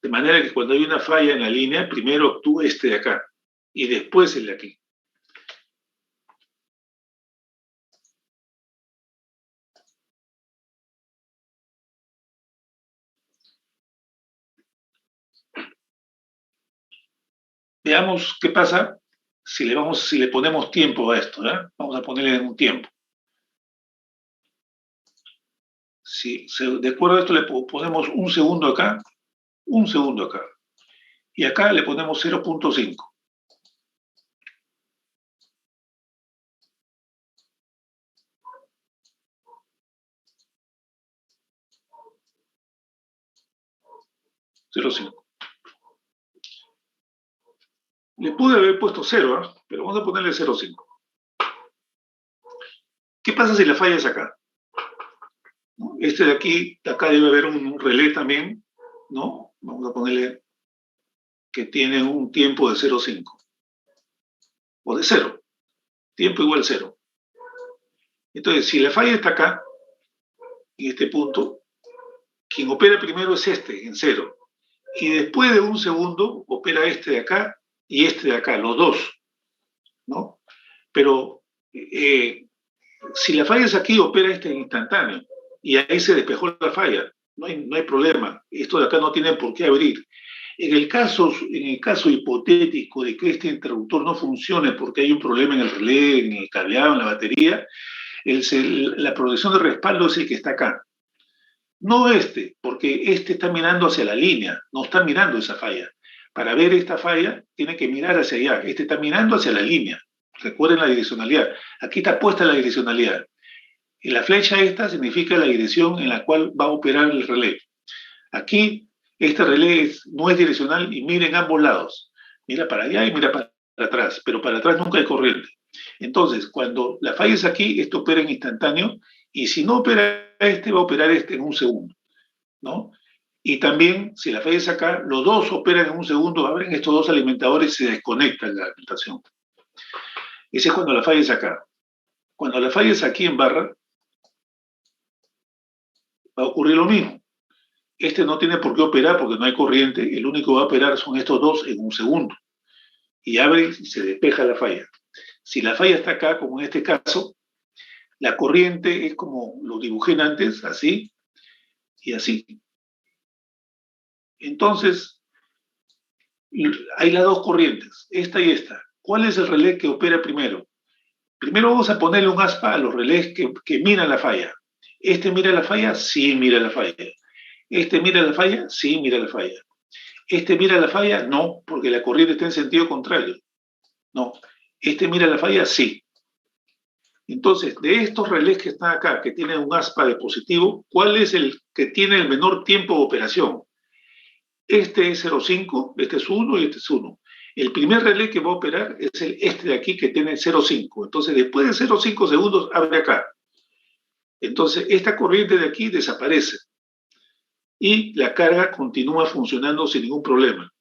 de manera que cuando hay una falla en la línea, primero actúa este de acá y después el de aquí. Veamos qué pasa si le ponemos tiempo a esto, ¿eh? Vamos a ponerle un tiempo. Si de acuerdo a esto le ponemos un segundo acá, y acá le ponemos 0.5. Le pude haber puesto 0, ¿eh? Pero vamos a ponerle 0.5. ¿Qué pasa si la falla es acá? ¿No? Este de aquí, de acá debe haber un relé también, ¿no? Vamos a ponerle que tiene un tiempo de 0.5. O de 0. Tiempo igual 0. Entonces, si la falla está acá, en este punto, quien opera primero es este, en 0. Y después de un segundo, opera este de acá y este de acá, los dos, ¿no? Pero si la falla es aquí, opera este en instantáneo. Y ahí se despejó la falla. No hay problema. Esto de acá no tiene por qué abrir. En el caso hipotético de que este interruptor no funcione porque hay un problema en el relé, en el cableado, en la batería, la protección de respaldo es el que está acá. No este, porque este está mirando hacia la línea, no está mirando esa falla. Para ver esta falla, tiene que mirar hacia allá. Este está mirando hacia la línea. Recuerden la direccionalidad. Aquí está puesta la direccionalidad. Y la flecha esta significa la dirección en la cual va a operar el relé. Aquí, este relé no es direccional y mira en ambos lados. Mira para allá y mira para atrás, pero para atrás nunca hay corriente. Entonces, cuando la falla es aquí, esto opera en instantáneo, y si no opera este, va a operar este en un segundo, ¿no? Y también, si la falla es acá, los dos operan en un segundo, abren estos dos alimentadores y se desconectan la alimentación. Ese es cuando la falla es acá. Cuando la falla es aquí en barra, va a ocurrir lo mismo. Este no tiene por qué operar porque no hay corriente, el único que va a operar son estos dos en un segundo. Y abre y se despeja la falla. Si la falla está acá, como en este caso, la corriente es como lo dibujé antes, así y así. Entonces, hay las dos corrientes, esta y esta. ¿Cuál es el relé que opera primero? Primero vamos a ponerle un aspa a los relés que miran la falla. ¿Este mira la falla? Sí, mira la falla. ¿Este mira la falla? Sí, mira la falla. ¿Este mira la falla? No, porque la corriente está en sentido contrario. No. ¿Este mira la falla? Sí. Entonces, de estos relés que están acá, que tienen un aspa de positivo, ¿cuál es el que tiene el menor tiempo de operación? Este es 0,5, este es 1 y este es 1. El primer relé que va a operar es este de aquí que tiene 0,5. Entonces, después de 0,5 segundos, abre acá. Entonces, esta corriente de aquí desaparece y la carga continúa funcionando sin ningún problema.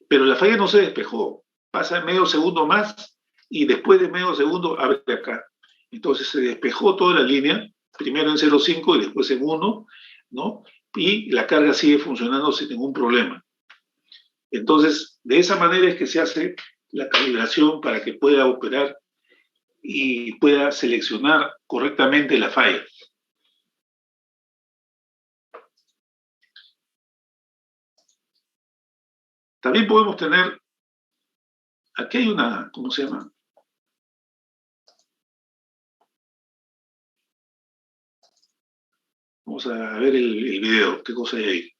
Pero la falla no se despejó. Pasa medio segundo más y después de medio segundo abre acá. Entonces se despejó toda la línea, primero en 0,5 y después en 1, ¿no? Y la carga sigue funcionando sin ningún problema. Entonces, de esa manera es que se hace la calibración para que pueda operar y pueda seleccionar correctamente la falla. También podemos tener, aquí hay una, ¿cómo se llama? Vamos a ver el video, qué cosa hay ahí.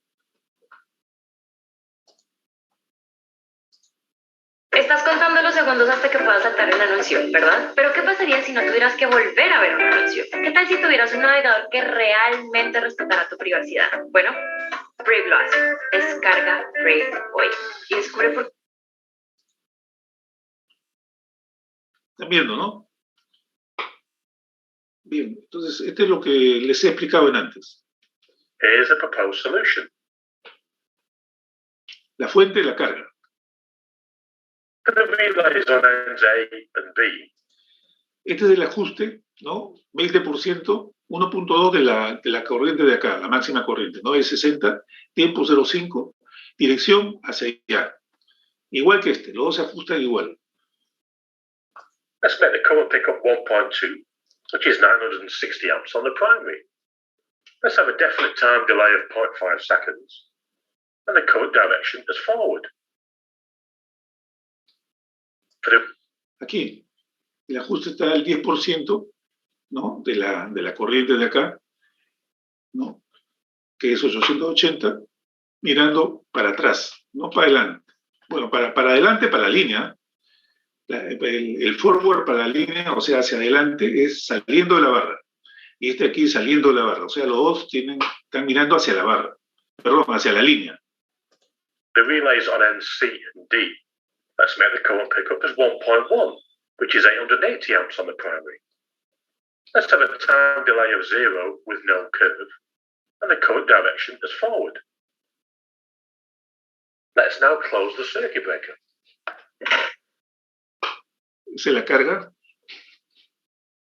Estás contando los segundos hasta que puedas saltar el anuncio, ¿verdad? Pero ¿qué pasaría si no tuvieras que volver a ver un anuncio? ¿Qué tal si tuvieras un navegador que realmente respetara tu privacidad? Bueno, Brave lo hace. Descarga Brave hoy y descubre por qué. Están viendo, ¿no? Bien, entonces, este es lo que les he explicado en antes. Here's a proposed solution. La fuente de la carga. The relays on ends A and B. Este es el ajuste, ¿no? 20%, 1.2 de la corriente de acá, la máxima corriente, ¿no? Es 60, tiempo 0.5, dirección hacia allá. Igual que este, los dos se ajustan igual. Let's make the current pick up 1.2, which is 960 amps on the primary. Let's have a definite time delay of 0.5 seconds, and the current direction is forward. Aquí, el ajuste está al 10%, ¿no? de la corriente de acá, ¿no? Que es 880, mirando para atrás, no para adelante. Bueno, para adelante, para la línea. El forward para la línea, o sea, hacia adelante, es saliendo de la barra. Y este aquí saliendo de la barra. O sea, los dos están mirando hacia la barra. Perdón, hacia la línea. The relays on ends C and D. Let's make the current pickup as 1.1, which is 880 amps on the primary. Let's have a time delay of 0 with no curve, and the current direction is forward. Let's now close the circuit breaker. Se la carga.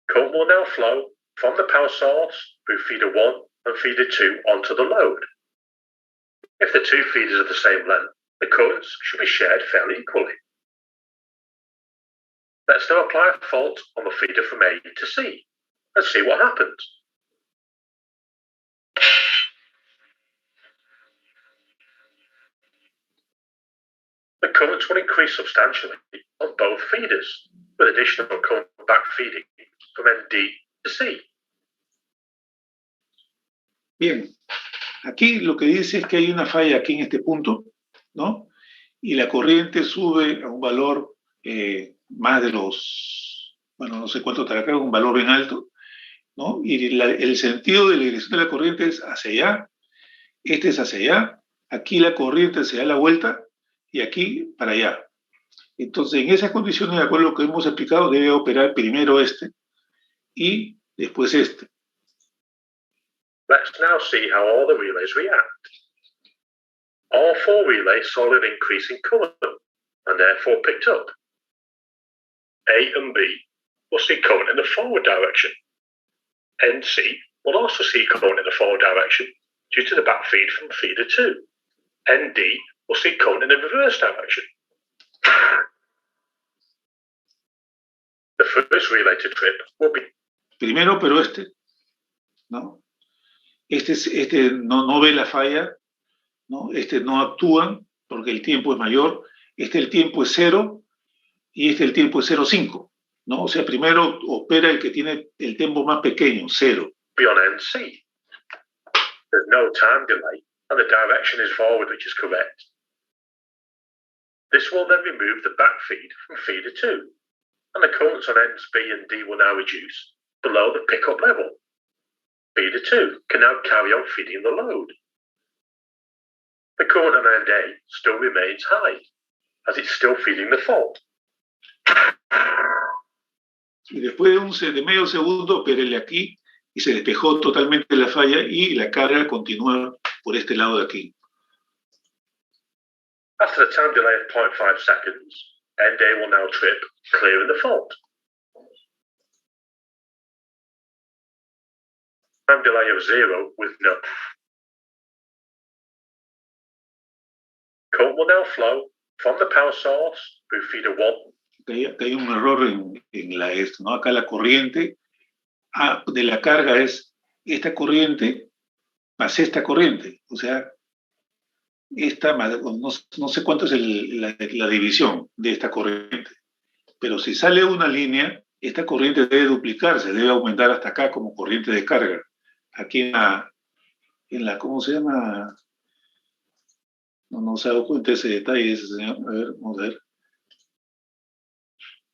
Current will now flow from the power source through feeder 1 and feeder 2 onto the load. If the two feeders are the same length, the currents should be shared fairly equally. Let's now apply a fault on the feeder from A to C and see what happens. The currents will increase substantially on both feeders, with additional current back feeding from ND to C. Bien, aquí lo que dice es que hay una falla aquí en este punto, ¿no? Y la corriente sube a un valor más de los, bueno, no sé cuánto estará acá, un valor bien alto, ¿no? Y el sentido de la dirección de la corriente es hacia allá, este es hacia allá, aquí la corriente se da la vuelta y aquí para allá. Entonces, en esas condiciones, de acuerdo a lo que hemos explicado, debe operar primero este y después este. Let's now see how all the relays react. All four relays saw an increase in current and therefore picked up. A and B will see current in the forward direction. N C will also see current in the forward direction due to the back feed from feeder 2. ND will see current in the reverse direction. The first relay to trip will be... Primero, pero este, ¿no? Este no ve la falla, ¿no? Este no actúan porque el tiempo es mayor. El tiempo es 0 y el tiempo es 0,5, ¿no? O sea, primero opera el que tiene el tiempo más pequeño, 0. Beyond NC. There's no time delay and the direction is forward, which is correct. This will then remove the back feed from feeder 2, and the currents on ends B and D will now reduce below the pickup level. Feeder 2 can now carry on feeding the load. The current on end A still remains high, as it's still feeding the fault. Y después de medio segundo, opérele aquí y se despejó totalmente la falla y la carga continúa por este lado de aquí. After a time delay of 0.5 seconds, end A will now trip, clearing the fault. Time delay of 0 with no. Current will now flow from the power source through feeder 1. Acá hay un error en la esto, ¿no? Acá la corriente de la carga es esta corriente más esta corriente. O sea, esta más, no sé cuánto es la división de esta corriente. Pero si sale una línea, esta corriente debe duplicarse, debe aumentar hasta acá como corriente de carga. Aquí en ¿cómo se llama? No se ha dado cuenta de ese detalle, ese señor. A ver, vamos a ver.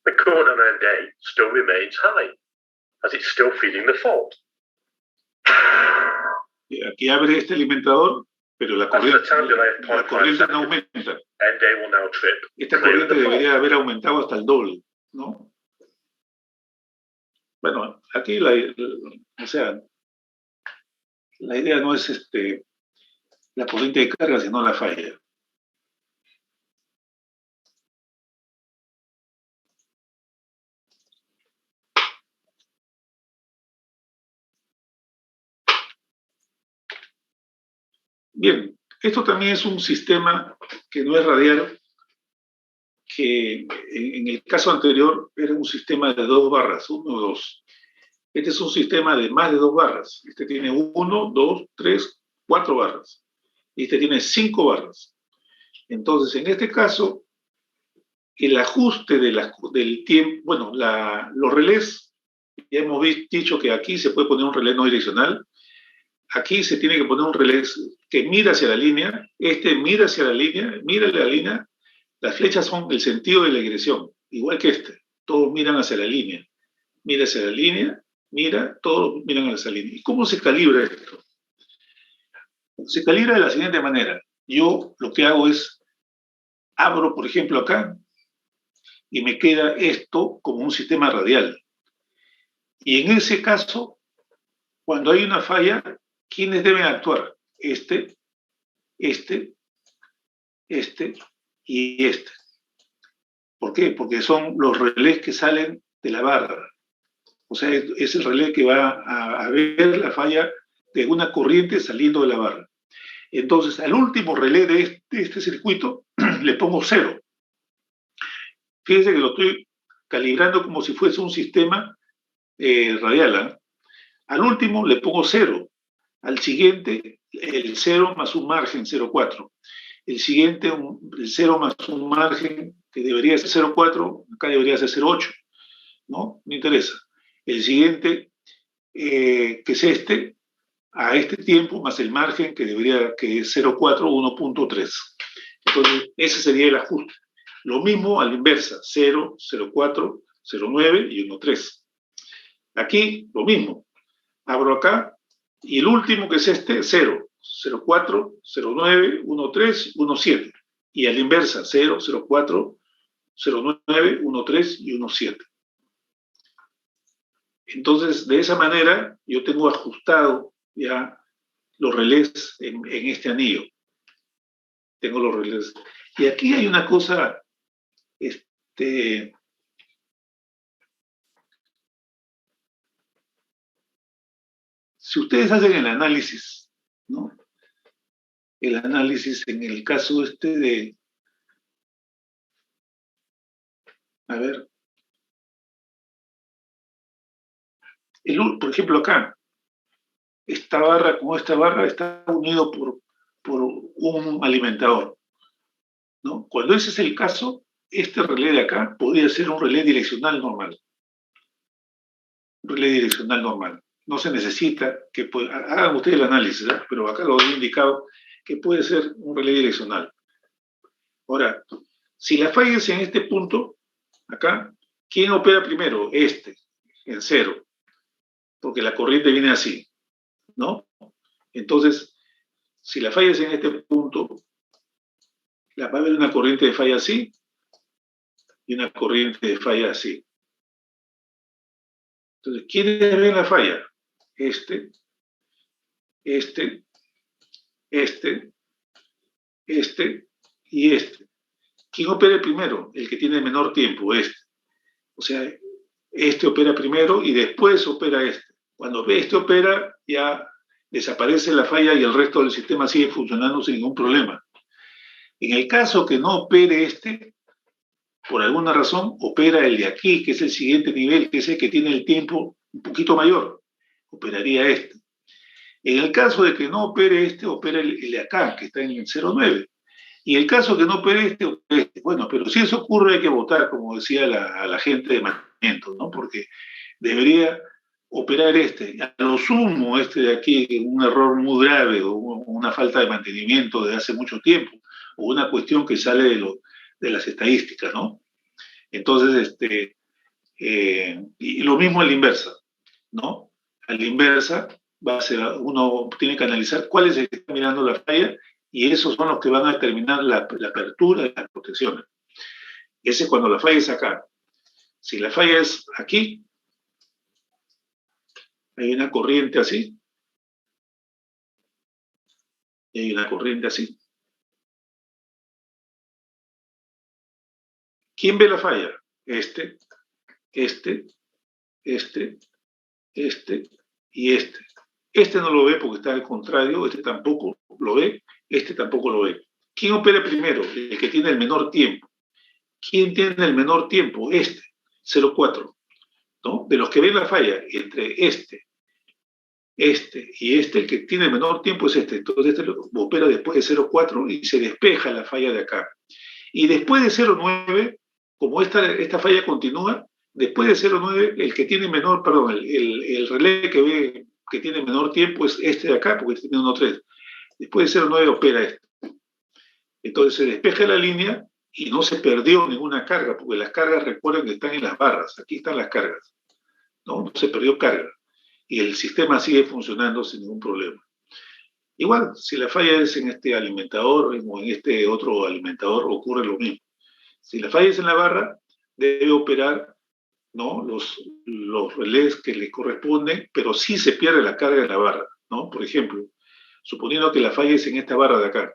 The current unknown date still remains high, as it's still feeding the fault. Aquí abre este alimentador, pero la corriente no aumenta. Esta corriente debería haber aumentado hasta el doble, ¿no? Bueno, aquí la idea no es la corriente de carga, sino la falla. Bien, esto también es un sistema que no es radial, que en el caso anterior era un sistema de 2 barras, 1, 2. Este es un sistema de más de 2 barras. Este tiene 1, 2, 3, 4 barras. Y este tiene 5 barras. Entonces, en este caso, el ajuste del tiempo, bueno, los relés, ya hemos dicho que aquí se puede poner un relé no direccional. Aquí se tiene que poner un relé que mira hacia la línea. Este mira hacia la línea, mira la línea. Las flechas son el sentido de la dirección, igual que este. Todos miran hacia la línea. Mira hacia la línea, mira, todos miran hacia la línea. ¿Y cómo se calibra esto? Se calibra de la siguiente manera. Yo lo que hago es, abro, por ejemplo, acá, y me queda esto como un sistema radial. Y en ese caso, cuando hay una falla, ¿quiénes deben actuar? Este y este. ¿Por qué? Porque son los relés que salen de la barra. O sea, es el relé que va a ver la falla de una corriente saliendo de la barra. Entonces, al último relé de este circuito le pongo 0. Fíjense que lo estoy calibrando como si fuese un sistema radial, ¿eh? Al último le pongo 0. Al siguiente, el 0 más un margen, 0,4. El siguiente, el 0 más un margen que debería ser 0,4, acá debería ser 0,8, ¿no? Me interesa. El siguiente, que es a este tiempo, más el margen que es 0,4, 1,3. Entonces, ese sería el ajuste. Lo mismo a la inversa, 0, 0,4, 0,9 y 1,3. Aquí, lo mismo. Abro acá, y el último que es 0, 0,4, 0,9, 1,3, 1,7. Y a la inversa, 0, 0,4, 0,9, 1,3 y 1,7. Entonces, de esa manera, yo tengo ajustado ya los relés en este anillo. Tengo los relés. Y aquí hay una cosa, si ustedes hacen el análisis, ¿no? El análisis en el caso a ver, por ejemplo acá, esta barra como esta barra está unido por un alimentador, ¿no? Cuando ese es el caso, este relé de acá podría ser un relé direccional normal. Un relé direccional normal. No se necesita que hagan ustedes el análisis, ¿eh? Pero acá lo he indicado que puede ser un relé direccional. Ahora, si la falla es en este punto, acá, ¿quién opera primero? En 0, porque la corriente viene así, ¿no? Entonces, si la falla es en este punto, va a haber una corriente de falla así y una corriente de falla así. Entonces, ¿quiénes ven la falla? Este y este. ¿Quién opera primero? El que tiene menor tiempo, O sea, este opera primero y después opera este. Cuando este opera, ya desaparece la falla y el resto del sistema sigue funcionando sin ningún problema. En el caso que no opere por alguna razón, opera el de aquí, que es el siguiente nivel, que es el que tiene el tiempo un poquito mayor. Operaría este. En el caso de que no opere opera el de acá, que está en el 0,9. Y en el caso que no opere bueno, pero si eso ocurre hay que votar, como decía la gente de mantenimiento, ¿no? Porque debería operar a lo sumo de aquí, un error muy grave o una falta de mantenimiento de hace mucho tiempo, o una cuestión que sale de las estadísticas, ¿no? Entonces, y lo mismo a la inversa, ¿no? A la inversa, uno tiene que analizar cuál es el que está mirando la falla, y esos son los que van a determinar la apertura de las protecciones. Ese es cuando la falla es acá. Si la falla es aquí, hay una corriente así, y hay una corriente así. ¿Quién ve la falla? Este y este. Este no lo ve porque está al contrario, este tampoco lo ve, este tampoco lo ve. ¿Quién opera primero? El que tiene el menor tiempo. ¿Quién tiene el menor tiempo? 0,4. ¿No? De los que ven la falla entre este y el que tiene el menor tiempo es este. Entonces opera después de 0,4 y se despeja la falla de acá. Y después de 0,9, como esta falla continúa, después de 0,9, el que tiene el relé que tiene menor tiempo es este de acá, porque tiene 1,3. Después de 0,9 opera este. Entonces se despeja la línea y no se perdió ninguna carga, porque las cargas, recuerden que están en las barras. Aquí están las cargas. No se perdió carga. Y el sistema sigue funcionando sin ningún problema. Igual, si la falla es en este alimentador o en este otro alimentador, ocurre lo mismo. Si la falla es en la barra, debe operar, ¿no?, los relés que le corresponden, pero sí se pierde la carga en la barra, ¿no? Por ejemplo, suponiendo que la falla es en esta barra de acá.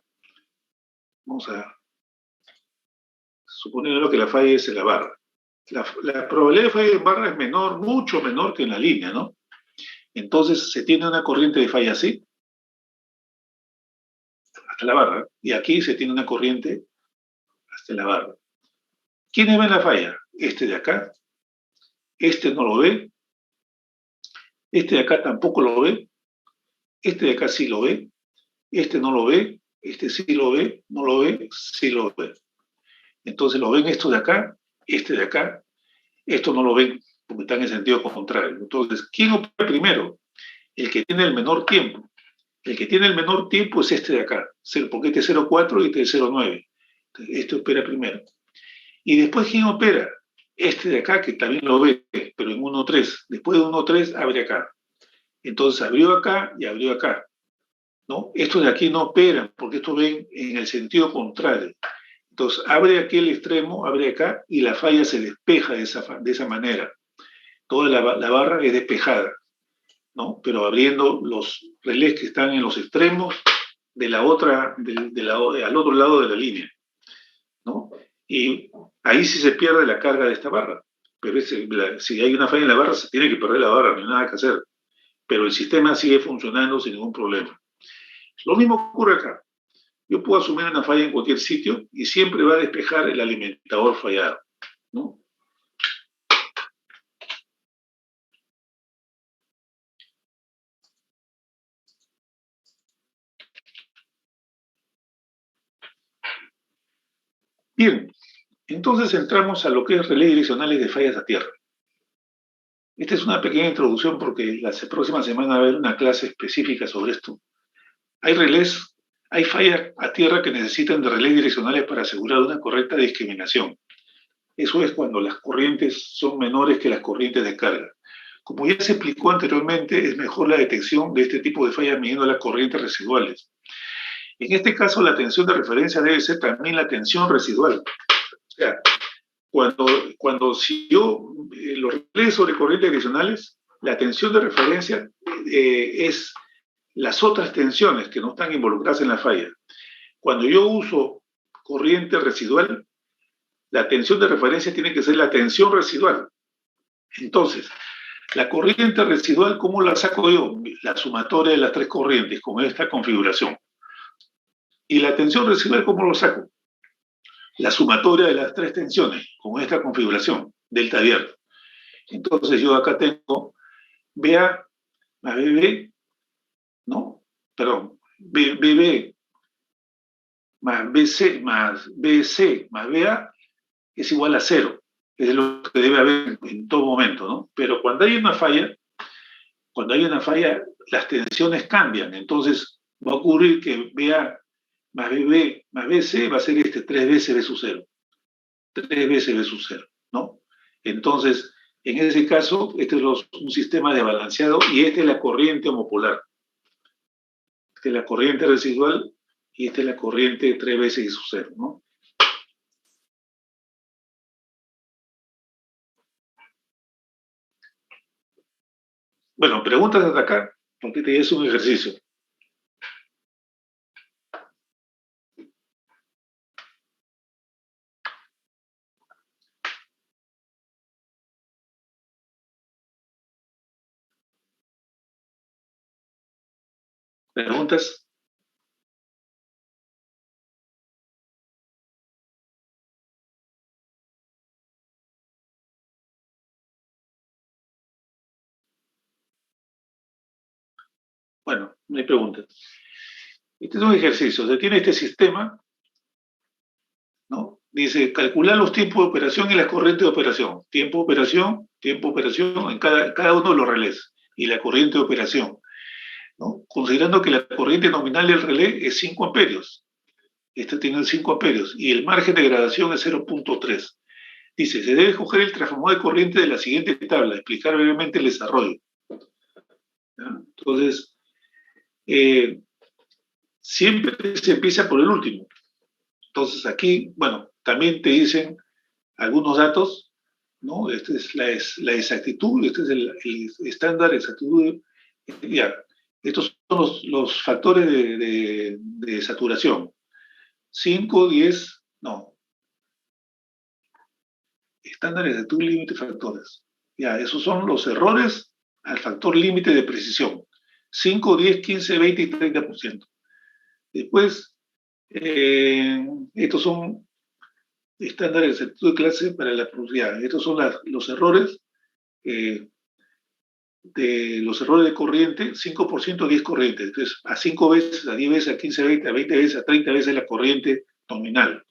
Suponiendo que la falla es en la barra. La probabilidad de falla en barra es menor, mucho menor que en la línea, ¿no? Entonces se tiene una corriente de falla así, hasta la barra, y aquí se tiene una corriente hasta la barra. ¿Quiénes ven la falla? Este de acá, este no lo ve, este de acá tampoco lo ve, este de acá sí lo ve, este no lo ve, este sí lo ve, no lo ve, sí lo ve. Entonces lo ven estos de acá, este de acá, esto no lo ven porque están en sentido contrario. Entonces, ¿quién opera primero? El que tiene el menor tiempo. El que tiene el menor tiempo es este de acá, porque este es 0,4 y este es 0,9. Este opera primero. Y después, ¿quién opera? Este de acá, que también lo ve, pero en 1,3. Después de 1,3 abre acá. Entonces abrió acá y abrió acá, ¿no? Estos de aquí no operan, porque estos ven en el sentido contrario. Entonces abre aquí el extremo, abre acá, y la falla se despeja de esa manera. Toda la barra es despejada, ¿no? Pero abriendo los relés que están en los extremos de al otro lado de la línea, ¿no? Y ahí sí se pierde la carga de esta barra. Pero si hay una falla en la barra, se tiene que perder la barra, no hay nada que hacer. Pero el sistema sigue funcionando sin ningún problema. Lo mismo ocurre acá. Yo puedo asumir una falla en cualquier sitio y siempre va a despejar el alimentador fallado, ¿no? Bien, entonces entramos a lo que es relés direccionales de fallas a tierra. Esta es una pequeña introducción porque la próxima semana va a haber una clase específica sobre esto. Hay fallas a tierra que necesitan de relés direccionales para asegurar una correcta discriminación. Eso es cuando las corrientes son menores que las corrientes de carga. Como ya se explicó anteriormente, es mejor la detección de este tipo de fallas midiendo las corrientes residuales. En este caso, la tensión de referencia debe ser también la tensión residual. O sea, si yo los relés sobre corrientes direccionales, la tensión de referencia es las otras tensiones que no están involucradas en la falla. Cuando yo uso corriente residual, la tensión de referencia tiene que ser la tensión residual. Entonces, la corriente residual, ¿cómo la saco yo? La sumatoria de las tres corrientes con esta configuración. ¿Y la tensión residual cómo lo saco? La sumatoria de las tres tensiones con esta configuración, delta abierto. Entonces yo acá tengo BA más BB, ¿no? Perdón, BB más BC más BC más BA es igual a 0. Es lo que debe haber en todo momento, ¿no? Pero cuando hay una falla, cuando hay una falla, las tensiones cambian. Entonces va a ocurrir que BA más BB más BC va a ser 3 veces B sub 0. 3 veces B sub 0, ¿no? Entonces, en ese caso, este es un sistema desbalanceado y esta es la corriente homopolar. Esta es la corriente residual y esta es la corriente 3 veces B sub 0, ¿no? Bueno, preguntas hasta acá, porque este ya es un ejercicio. ¿Preguntas? Bueno, no hay preguntas. Este es un ejercicio. Se tiene este sistema, ¿no? Dice, calcular los tiempos de operación y las corrientes de operación. Tiempo de operación en cada uno de los relés. Y la corriente de operación, ¿no? Considerando que la corriente nominal del relé es 5 amperios. Este tiene 5 amperios. Y el margen de gradación es 0.3. Dice, se debe escoger el transformador de corriente de la siguiente tabla. Explicar brevemente el desarrollo. ¿Ya? Entonces, siempre se empieza por el último. Entonces aquí, bueno, también te dicen algunos datos, ¿no? Esta es la exactitud, este es el estándar de exactitud. Ya, estos son los factores de saturación. 5, 10, no. Estándar de exactitud, límite, factores. Ya, esos son los errores al factor límite de precisión. 5, 10, 15, 20 y 30%. Después, estos son estándares de exactitud de clase para la probabilidad. Estos son los errores de corriente, 5% a 10 corrientes. Entonces, a 5 veces, a 10 veces, a 15 veces, a 20 veces, a 30 veces la corriente nominal.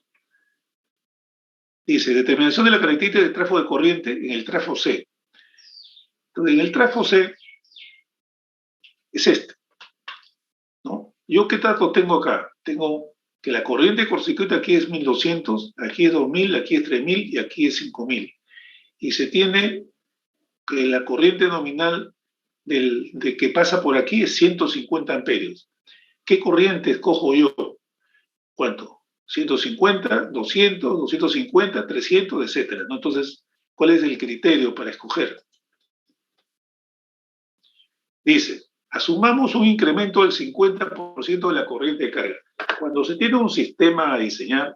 Dice, determinación de la característica del trafo de corriente en el trafo C. Entonces, en el trafo C es este, ¿no? ¿Yo qué datos tengo acá? Tengo que la corriente de cortocircuito aquí es 1200, aquí es 2000, aquí es 3000 y aquí es 5000. Y se tiene que la corriente nominal de que pasa por aquí es 150 amperios. ¿Qué corriente escojo yo? ¿Cuánto? 150, 200, 250, 300, etc., ¿no? Entonces, ¿cuál es el criterio para escoger? Dice, asumamos un incremento del 50% de la corriente de carga. Cuando se tiene un sistema a diseñar,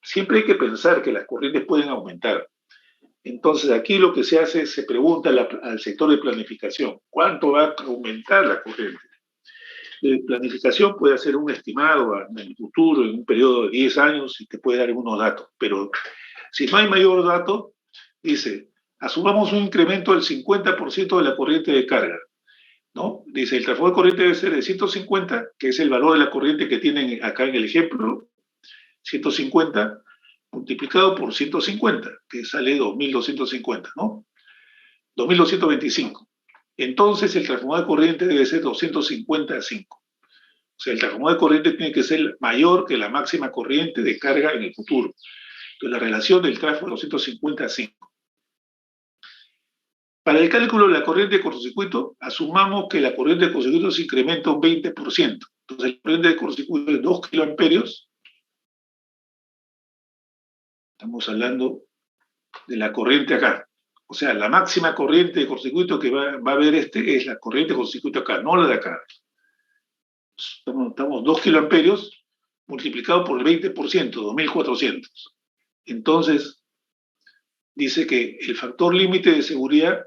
siempre hay que pensar que las corrientes pueden aumentar. Entonces, aquí lo que se hace, se pregunta al sector de planificación, ¿cuánto va a aumentar la corriente? La planificación puede hacer un estimado en el futuro, en un periodo de 10 años, y te puede dar algunos datos. Pero si no hay mayor dato, dice, asumamos un incremento del 50% de la corriente de carga, ¿no? Dice, el transformador de corriente debe ser de 150, que es el valor de la corriente que tienen acá en el ejemplo, 150 multiplicado por 150, que sale 2250, ¿no? 2225. Entonces el transformador de corriente debe ser 255. O sea, el transformador de corriente tiene que ser mayor que la máxima corriente de carga en el futuro. Entonces la relación del tráfico es 250 a 5. Para el cálculo de la corriente de cortocircuito, asumamos que la corriente de cortocircuito se incrementa un 20%. Entonces la corriente de cortocircuito es 2 kiloamperios. Estamos hablando de la corriente acá. O sea, la máxima corriente de cortocircuito que va a haber es la corriente de cortocircuito acá, no la de acá. Estamos 2 kiloamperios multiplicado por el 20%, 2400. Entonces, dice que el factor límite de seguridad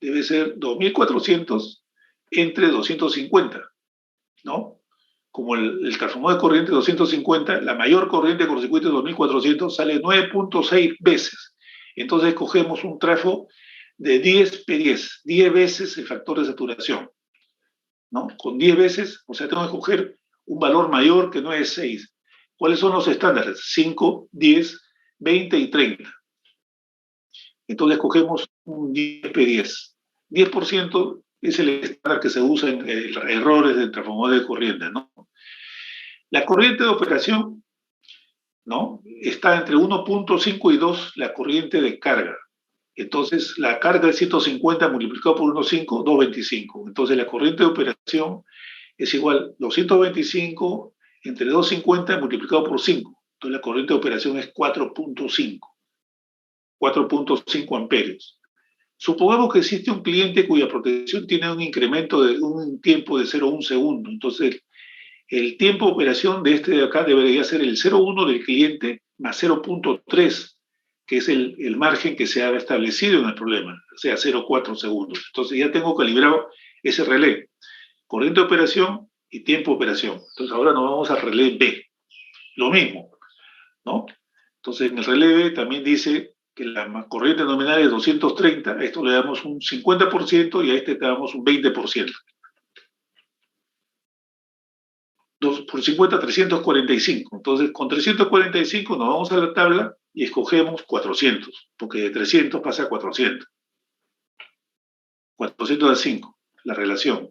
debe ser 2400 entre 250, ¿no? Como el transformador de corriente 250, la mayor corriente de cortocircuito de 2400 sale 9.6 veces. Entonces cogemos un trafo de 10P10, 10 veces el factor de saturación, ¿no? Con 10 veces, o sea, tengo que coger un valor mayor que 9.6. ¿Cuáles son los estándares? 5, 10, 20 y 30. Entonces cogemos un 10P10. 10% es el estándar que se usa en errores de transformador de corriente, ¿no? La corriente de operación, ¿no?, está entre 1.5 y 2 la corriente de carga. Entonces, la carga es 150 multiplicado por 1.5, 225. Entonces, la corriente de operación es igual a 225 entre 250 multiplicado por 5. Entonces, la corriente de operación es 4.5 amperios. Supongamos que existe un cliente cuya protección tiene un incremento de un tiempo de 0,1 segundo. Entonces, el tiempo de operación de este de acá debería ser el 0,1 del cliente más 0.3, que es el margen que se ha establecido en el problema, o sea, 0,4 segundos. Entonces ya tengo calibrado ese relé, corriente de operación y tiempo de operación. Entonces ahora nos vamos al relé B, lo mismo, ¿no? Entonces en el relé B también dice que la corriente nominal es 230, a esto le damos un 50% y a este le damos un 20%. Por 50, 345. Entonces, con 345 nos vamos a la tabla y escogemos 400, porque de 300 pasa a 400. 400 a 5, la relación.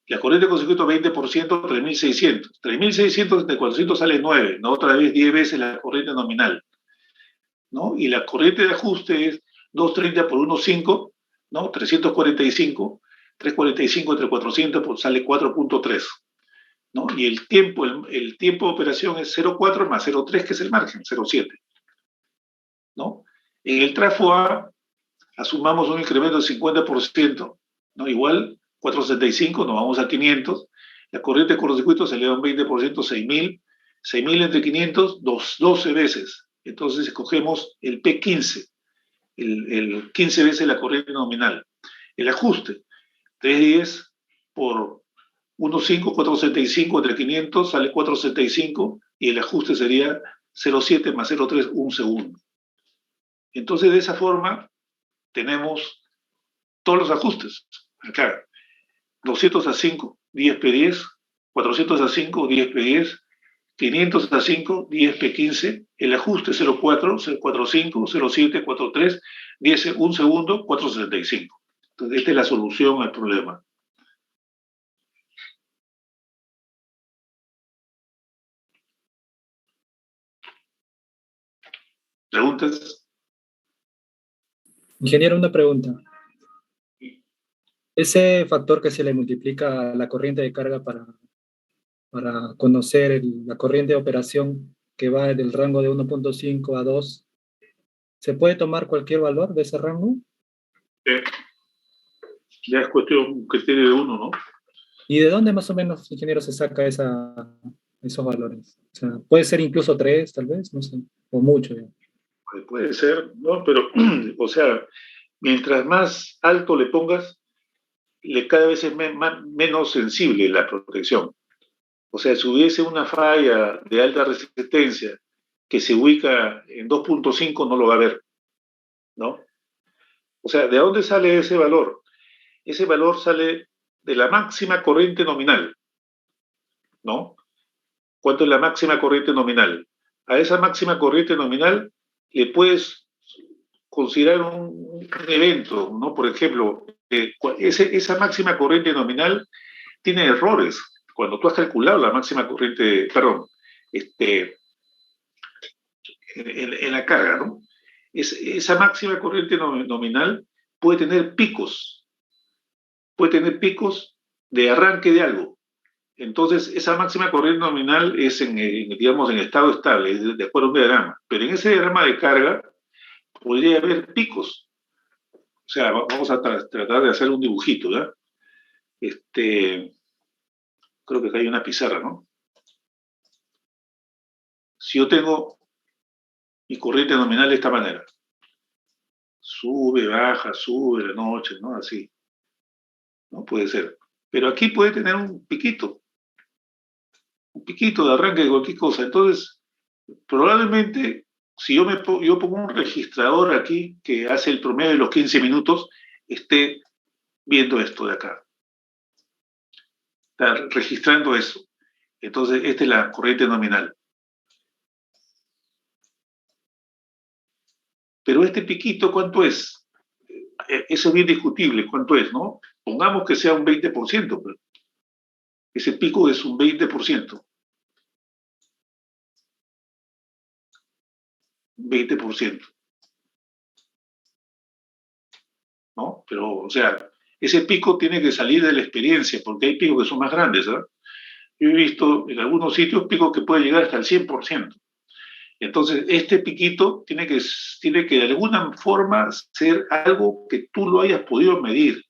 La corriente con circuito 20%, 3600. 3600 de 400 sale 9, ¿no? Otra vez 10 veces la corriente nominal, ¿no? Y la corriente de ajuste es 230 por 1,5, ¿no? 345. 345 entre 400 pues sale 4.3. ¿no? Y el tiempo de operación es 0,4 más 0,3, que es el margen, 0,7. ¿no? En el trafo A, asumamos un incremento del 50%, ¿no? Igual, 465, nos vamos a 500. La corriente de cortocircuito se eleva un 20%, 6.000. 6.000 entre 500, 12 veces. Entonces escogemos el P15, el 15 veces la corriente nominal. El ajuste, 310 por 1,5, 465 entre 500, sale 465, y el ajuste sería 0,7 más 0,3, un segundo. Entonces, de esa forma, tenemos todos los ajustes. Acá, 200 a 5, 10P10, 400 a 5, 10P10, 500 a 5, 10P15, el ajuste 0,4, 0,45, 0,7, 4,3, 10, un segundo, 4,65. Entonces, esta es la solución al problema. ¿Preguntas? Ingeniero, una pregunta. Ese factor que se le multiplica a la corriente de carga para conocer la corriente de operación que va del rango de 1.5 a 2, ¿se puede tomar cualquier valor de ese rango? Ya es cuestión que tiene de uno, ¿no? ¿Y de dónde más o menos, ingeniero, se saca esos valores? O sea, puede ser incluso 3, tal vez, no sé, o mucho. Ya. Puede ser, ¿no? Pero, o sea, mientras más alto le pongas, cada vez es menos sensible la protección. O sea, si hubiese una falla de alta resistencia que se ubica en 2.5, no lo va a ver, ¿no? O sea, ¿de dónde sale ese valor? Ese valor sale de la máxima corriente nominal, ¿no? ¿Cuánto es la máxima corriente nominal? A esa máxima corriente nominal le puedes considerar un evento, ¿no? Por ejemplo, esa máxima corriente nominal tiene errores. Cuando tú has calculado la máxima corriente, perdón, en la carga, ¿no? Esa máxima corriente nominal puede tener picos de arranque de algo. Entonces, esa máxima corriente nominal es, digamos, en estado estable, de acuerdo a un diagrama. Pero en ese diagrama de carga podría haber picos. O sea, vamos a tratar de hacer un dibujito, ¿ya? Creo que acá hay una pizarra, ¿no? Si yo tengo mi corriente nominal de esta manera, sube, baja, sube la noche, ¿no? Así. No puede ser. Pero aquí puede tener un piquito de arranque de cualquier cosa. Entonces, probablemente, si yo pongo un registrador aquí que hace el promedio de los 15 minutos, esté viendo esto de acá. Está registrando eso. Entonces, esta es la corriente nominal. Pero este piquito, ¿cuánto es? eso es bien discutible, ¿cuánto es, no? Pongamos que sea un 20%, pero ese pico es un 20%. Un 20%. ¿No? Pero, o sea, ese pico tiene que salir de la experiencia, porque hay picos que son más grandes, ¿verdad? Yo he visto en algunos sitios picos que pueden llegar hasta el 100%. Entonces, este piquito tiene que de alguna forma ser algo que tú lo hayas podido medir.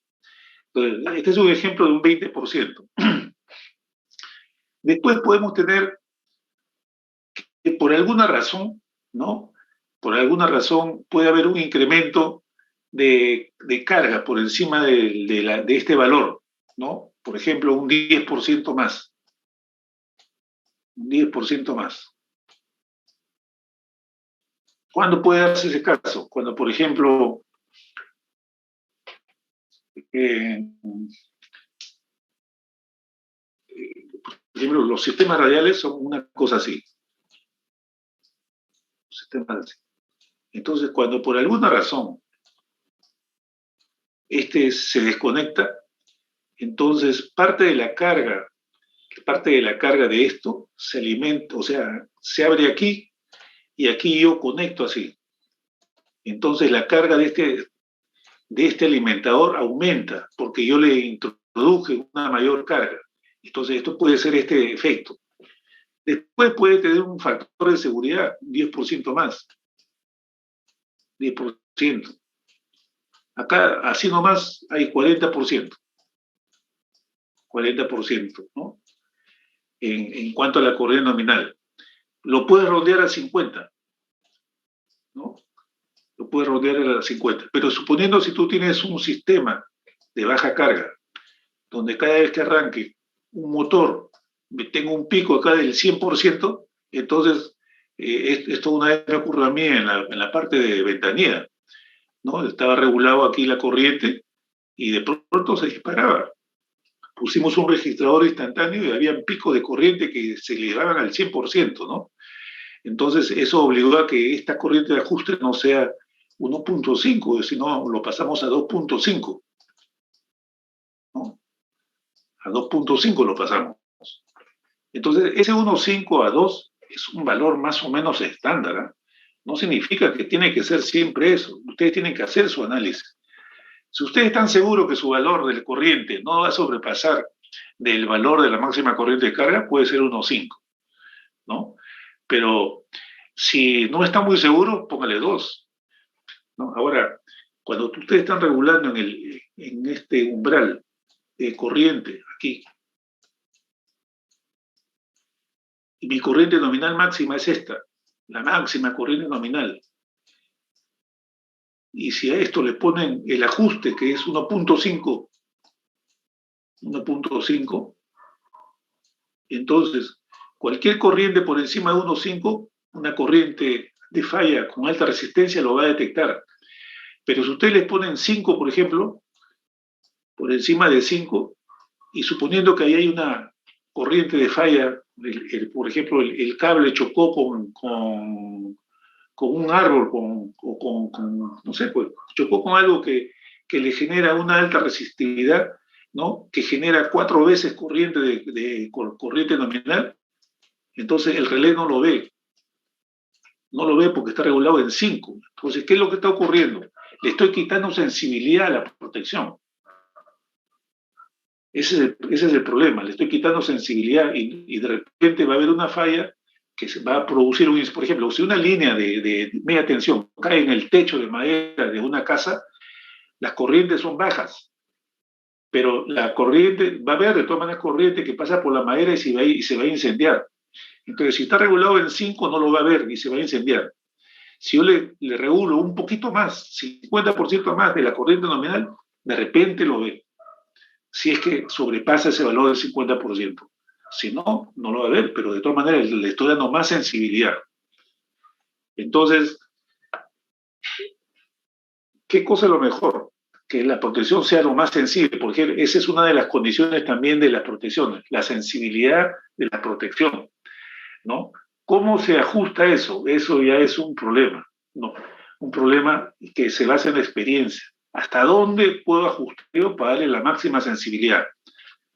Entonces, este es un ejemplo de un 20%. Después podemos tener que por alguna razón, ¿no? Por alguna razón puede haber un incremento de carga por encima de este valor, ¿no? Por ejemplo, un 10% más. Un 10% más. ¿Cuándo puede darse ese caso? Cuando, por ejemplo, los sistemas radiales son una cosa así. Sistemas así. Entonces, cuando por alguna razón este se desconecta, entonces parte de la carga de esto se alimenta, o sea, se abre aquí y aquí yo conecto así. Entonces la carga de este alimentador aumenta porque yo le introduje una mayor carga. Entonces esto puede ser este efecto. Después puede tener un factor de seguridad, 10% más. 10%. Acá, así nomás, hay 40%. 40%, ¿no? En cuanto a la corriente nominal. Lo puedes rodear a 50, ¿no? Lo puedes rodear a 50. Pero suponiendo si tú tienes un sistema de baja carga, donde cada vez que arranque un motor tengo un pico acá del 100%, entonces esto una vez me ocurrió a mí en la parte de Ventanilla, ¿no? Estaba regulado aquí la corriente y de pronto se disparaba. Pusimos un registrador instantáneo y había picos de corriente que se elevaban al 100%, ¿no? Entonces eso obligó a que esta corriente de ajuste no sea 1.5, sino lo pasamos a 2.5, ¿no? A 2.5 lo pasamos. Entonces ese 1.5 a 2 es un valor más o menos estándar, ¿eh? No significa que tiene que ser siempre eso. Ustedes tienen que hacer su análisis. Si ustedes están seguros que su valor del corriente no va a sobrepasar del valor de la máxima corriente de carga, puede ser 1.5, ¿no? Pero si no está muy seguro, póngale 2, ¿no? Ahora, cuando ustedes están regulando en este umbral de corriente, aquí, y mi corriente nominal máxima es esta, la máxima corriente nominal, y si a esto le ponen el ajuste, que es 1.5, entonces cualquier corriente por encima de 1.5, una corriente de falla con alta resistencia lo va a detectar. Pero si ustedes les ponen 5, por ejemplo, por encima de 5, y suponiendo que ahí hay una corriente de falla, por ejemplo, el cable chocó con un árbol, no sé, pues, chocó con algo que le genera una alta resistividad, ¿no? Que genera 4 veces corriente corriente nominal, entonces el relé no lo ve. No lo ve porque está regulado en 5. Entonces, ¿qué es lo que está ocurriendo? Le estoy quitando sensibilidad a la protección. Ese es el problema. Le estoy quitando sensibilidad y de repente va a haber una falla que se va a producir por ejemplo, si una línea de media tensión cae en el techo de madera de una casa, las corrientes son bajas, pero la corriente, va a haber de todas maneras corriente que pasa por la madera y se va a incendiar. Entonces, si está regulado en 5, no lo va a ver y se va a incendiar. Si yo le regulo un poquito más, 50% más de la corriente nominal, de repente lo ve. Si es que sobrepasa ese valor del 50%. Si no, no lo va a ver, pero de todas maneras le estoy dando más sensibilidad. Entonces, ¿qué cosa es lo mejor? Que la protección sea lo más sensible, porque esa es una de las condiciones también de las protecciones, la sensibilidad de la protección, ¿no? ¿Cómo se ajusta eso? Eso ya es un problema, ¿no? Un problema que se basa en la experiencia. ¿Hasta dónde puedo ajustar yo para darle la máxima sensibilidad?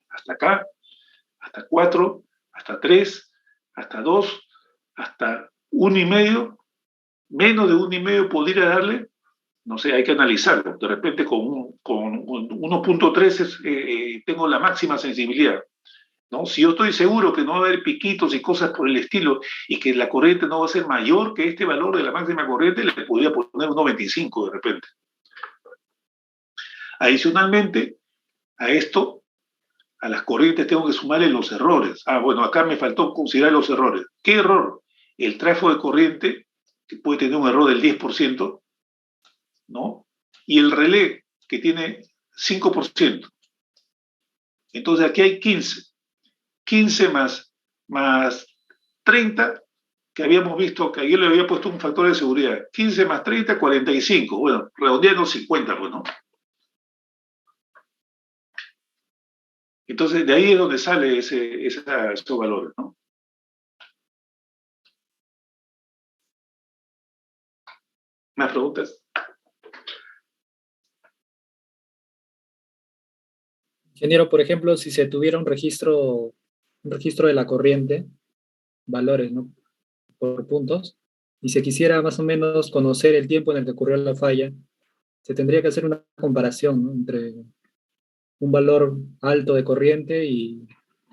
Hasta acá, hasta 4, hasta 3, hasta 2, hasta 1,5, menos de 1,5 podría darle, no sé, hay que analizarlo. De repente con 1,3 tengo la máxima sensibilidad, ¿no? Si yo estoy seguro que no va a haber piquitos y cosas por el estilo y que la corriente no va a ser mayor que este valor de la máxima corriente, le podría poner 1,25 de repente. Adicionalmente, a esto, a las corrientes tengo que sumarle los errores. Bueno, acá me faltó considerar los errores. ¿Qué error? El tráfico de corriente, que puede tener un error del 10%, ¿no? Y el relé, que tiene 5%. Entonces aquí hay 15. 15 más 30, que habíamos visto que ayer le había puesto un factor de seguridad. 15 más 30, 45. Bueno, redondeando 50, pues, ¿no? Entonces, de ahí es donde sale esos valores, ¿no? ¿Más preguntas? Ingeniero, por ejemplo, si se tuviera un registro de la corriente, valores, ¿no? Por puntos, y se quisiera más o menos conocer el tiempo en el que ocurrió la falla, se tendría que hacer una comparación, ¿no? Entre un valor alto de corriente y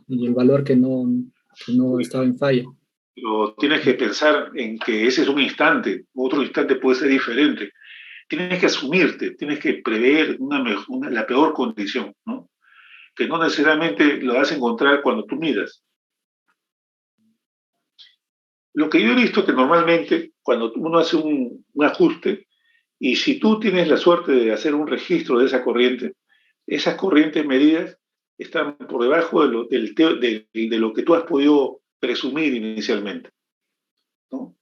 el valor que no estaba en falla. Pero tienes que pensar en que ese es un instante, otro instante puede ser diferente. Tienes que asumirte, tienes que prever la peor condición, ¿no? Que no necesariamente lo vas a encontrar cuando tú miras. Lo que yo he visto que normalmente cuando uno hace un ajuste, y si tú tienes la suerte de hacer un registro de esa corriente, esas corrientes medidas están por debajo de lo que tú has podido presumir inicialmente, ¿no?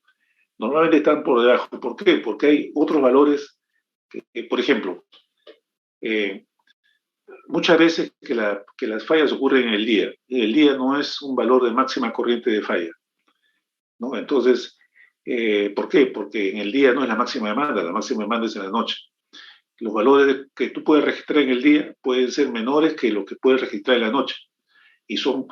Normalmente están por debajo. ¿Por qué? Porque hay otros valores por ejemplo, muchas veces que las fallas ocurren en el día, y el día no es un valor de máxima corriente de falla, ¿no? Entonces, ¿por qué? Porque en el día no es la máxima demanda es en la noche. Los valores que tú puedes registrar en el día pueden ser menores que los que puedes registrar en la noche, y son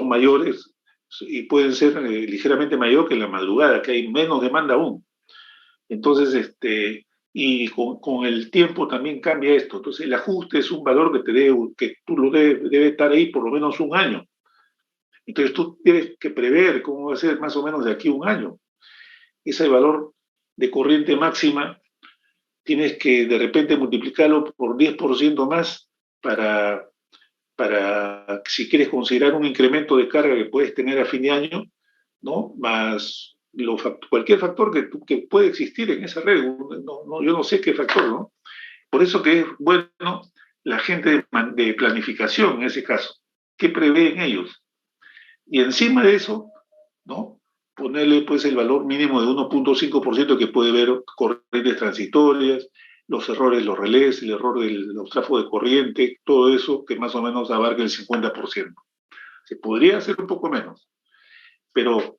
mayores, y pueden ser ligeramente mayor que en la madrugada, que hay menos demanda aún. Entonces, y con el tiempo también cambia esto. Entonces, el ajuste es un valor que tú lo debe estar ahí por lo menos un año. Entonces, tú tienes que prever cómo va a ser más o menos de aquí a un año. Ese valor de corriente máxima tienes que de repente multiplicarlo por 10% más para si quieres considerar un incremento de carga que puedes tener a fin de año, ¿no? Más cualquier factor que puede existir en esa red. Yo no sé qué factor, ¿no? Por eso que es bueno la gente de planificación en ese caso. ¿Qué prevén ellos? Y encima de eso, ¿no? Ponerle pues el valor mínimo de 1,5% que puede ver corrientes transitorias, los errores, los relés, el error de los tráficos de corriente, todo eso que más o menos abarca el 50%. Se podría hacer un poco menos, pero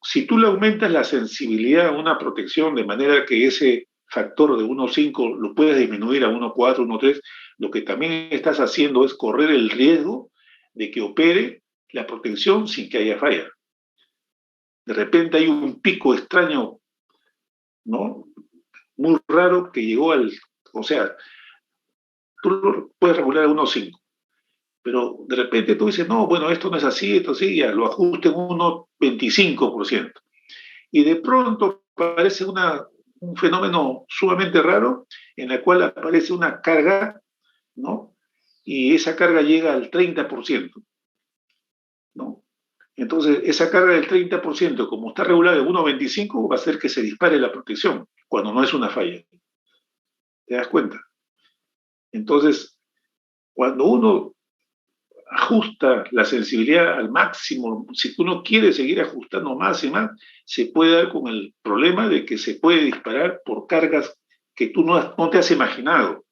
si tú le aumentas la sensibilidad a una protección de manera que ese factor de 1,5 lo puedas disminuir a 1,4, 1,3, lo que también estás haciendo es correr el riesgo de que opere la protección sin que haya falla. De repente hay un pico extraño, ¿no? Muy raro que llegó o sea, tú lo puedes regular a 1,5, pero de repente tú dices, no, bueno, esto no es así, esto sí, ya lo ajuste en 1,25%. Y de pronto aparece un fenómeno sumamente raro en el cual aparece una carga, ¿no? Y esa carga llega al 30%, ¿no? Entonces, esa carga del 30%, como está regulada en 1,25, va a hacer que se dispare la protección, cuando no es una falla. ¿Te das cuenta? Entonces, cuando uno ajusta la sensibilidad al máximo, si uno quiere seguir ajustando más y más, se puede dar con el problema de que se puede disparar por cargas que tú no te has imaginado.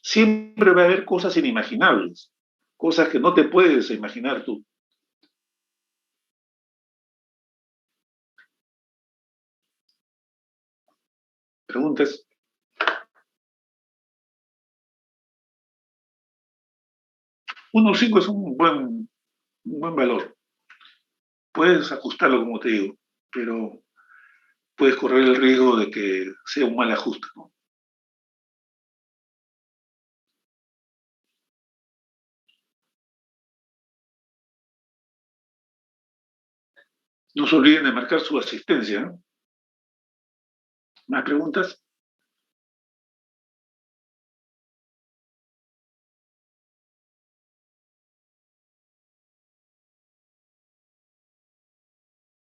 Siempre va a haber cosas inimaginables, cosas que no te puedes imaginar tú. ¿Preguntas? 1.5 es un buen valor. Puedes ajustarlo, como te digo, pero puedes correr el riesgo de que sea un mal ajuste, ¿no? No se olviden de marcar su asistencia, ¿no? ¿Más preguntas?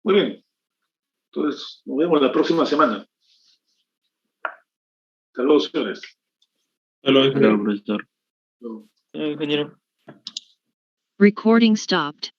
Muy bien. Entonces, nos vemos la próxima semana. Hasta luego, señores. Hasta luego, Hasta luego, profesor. Hasta luego. Ingeniero. Recording stopped.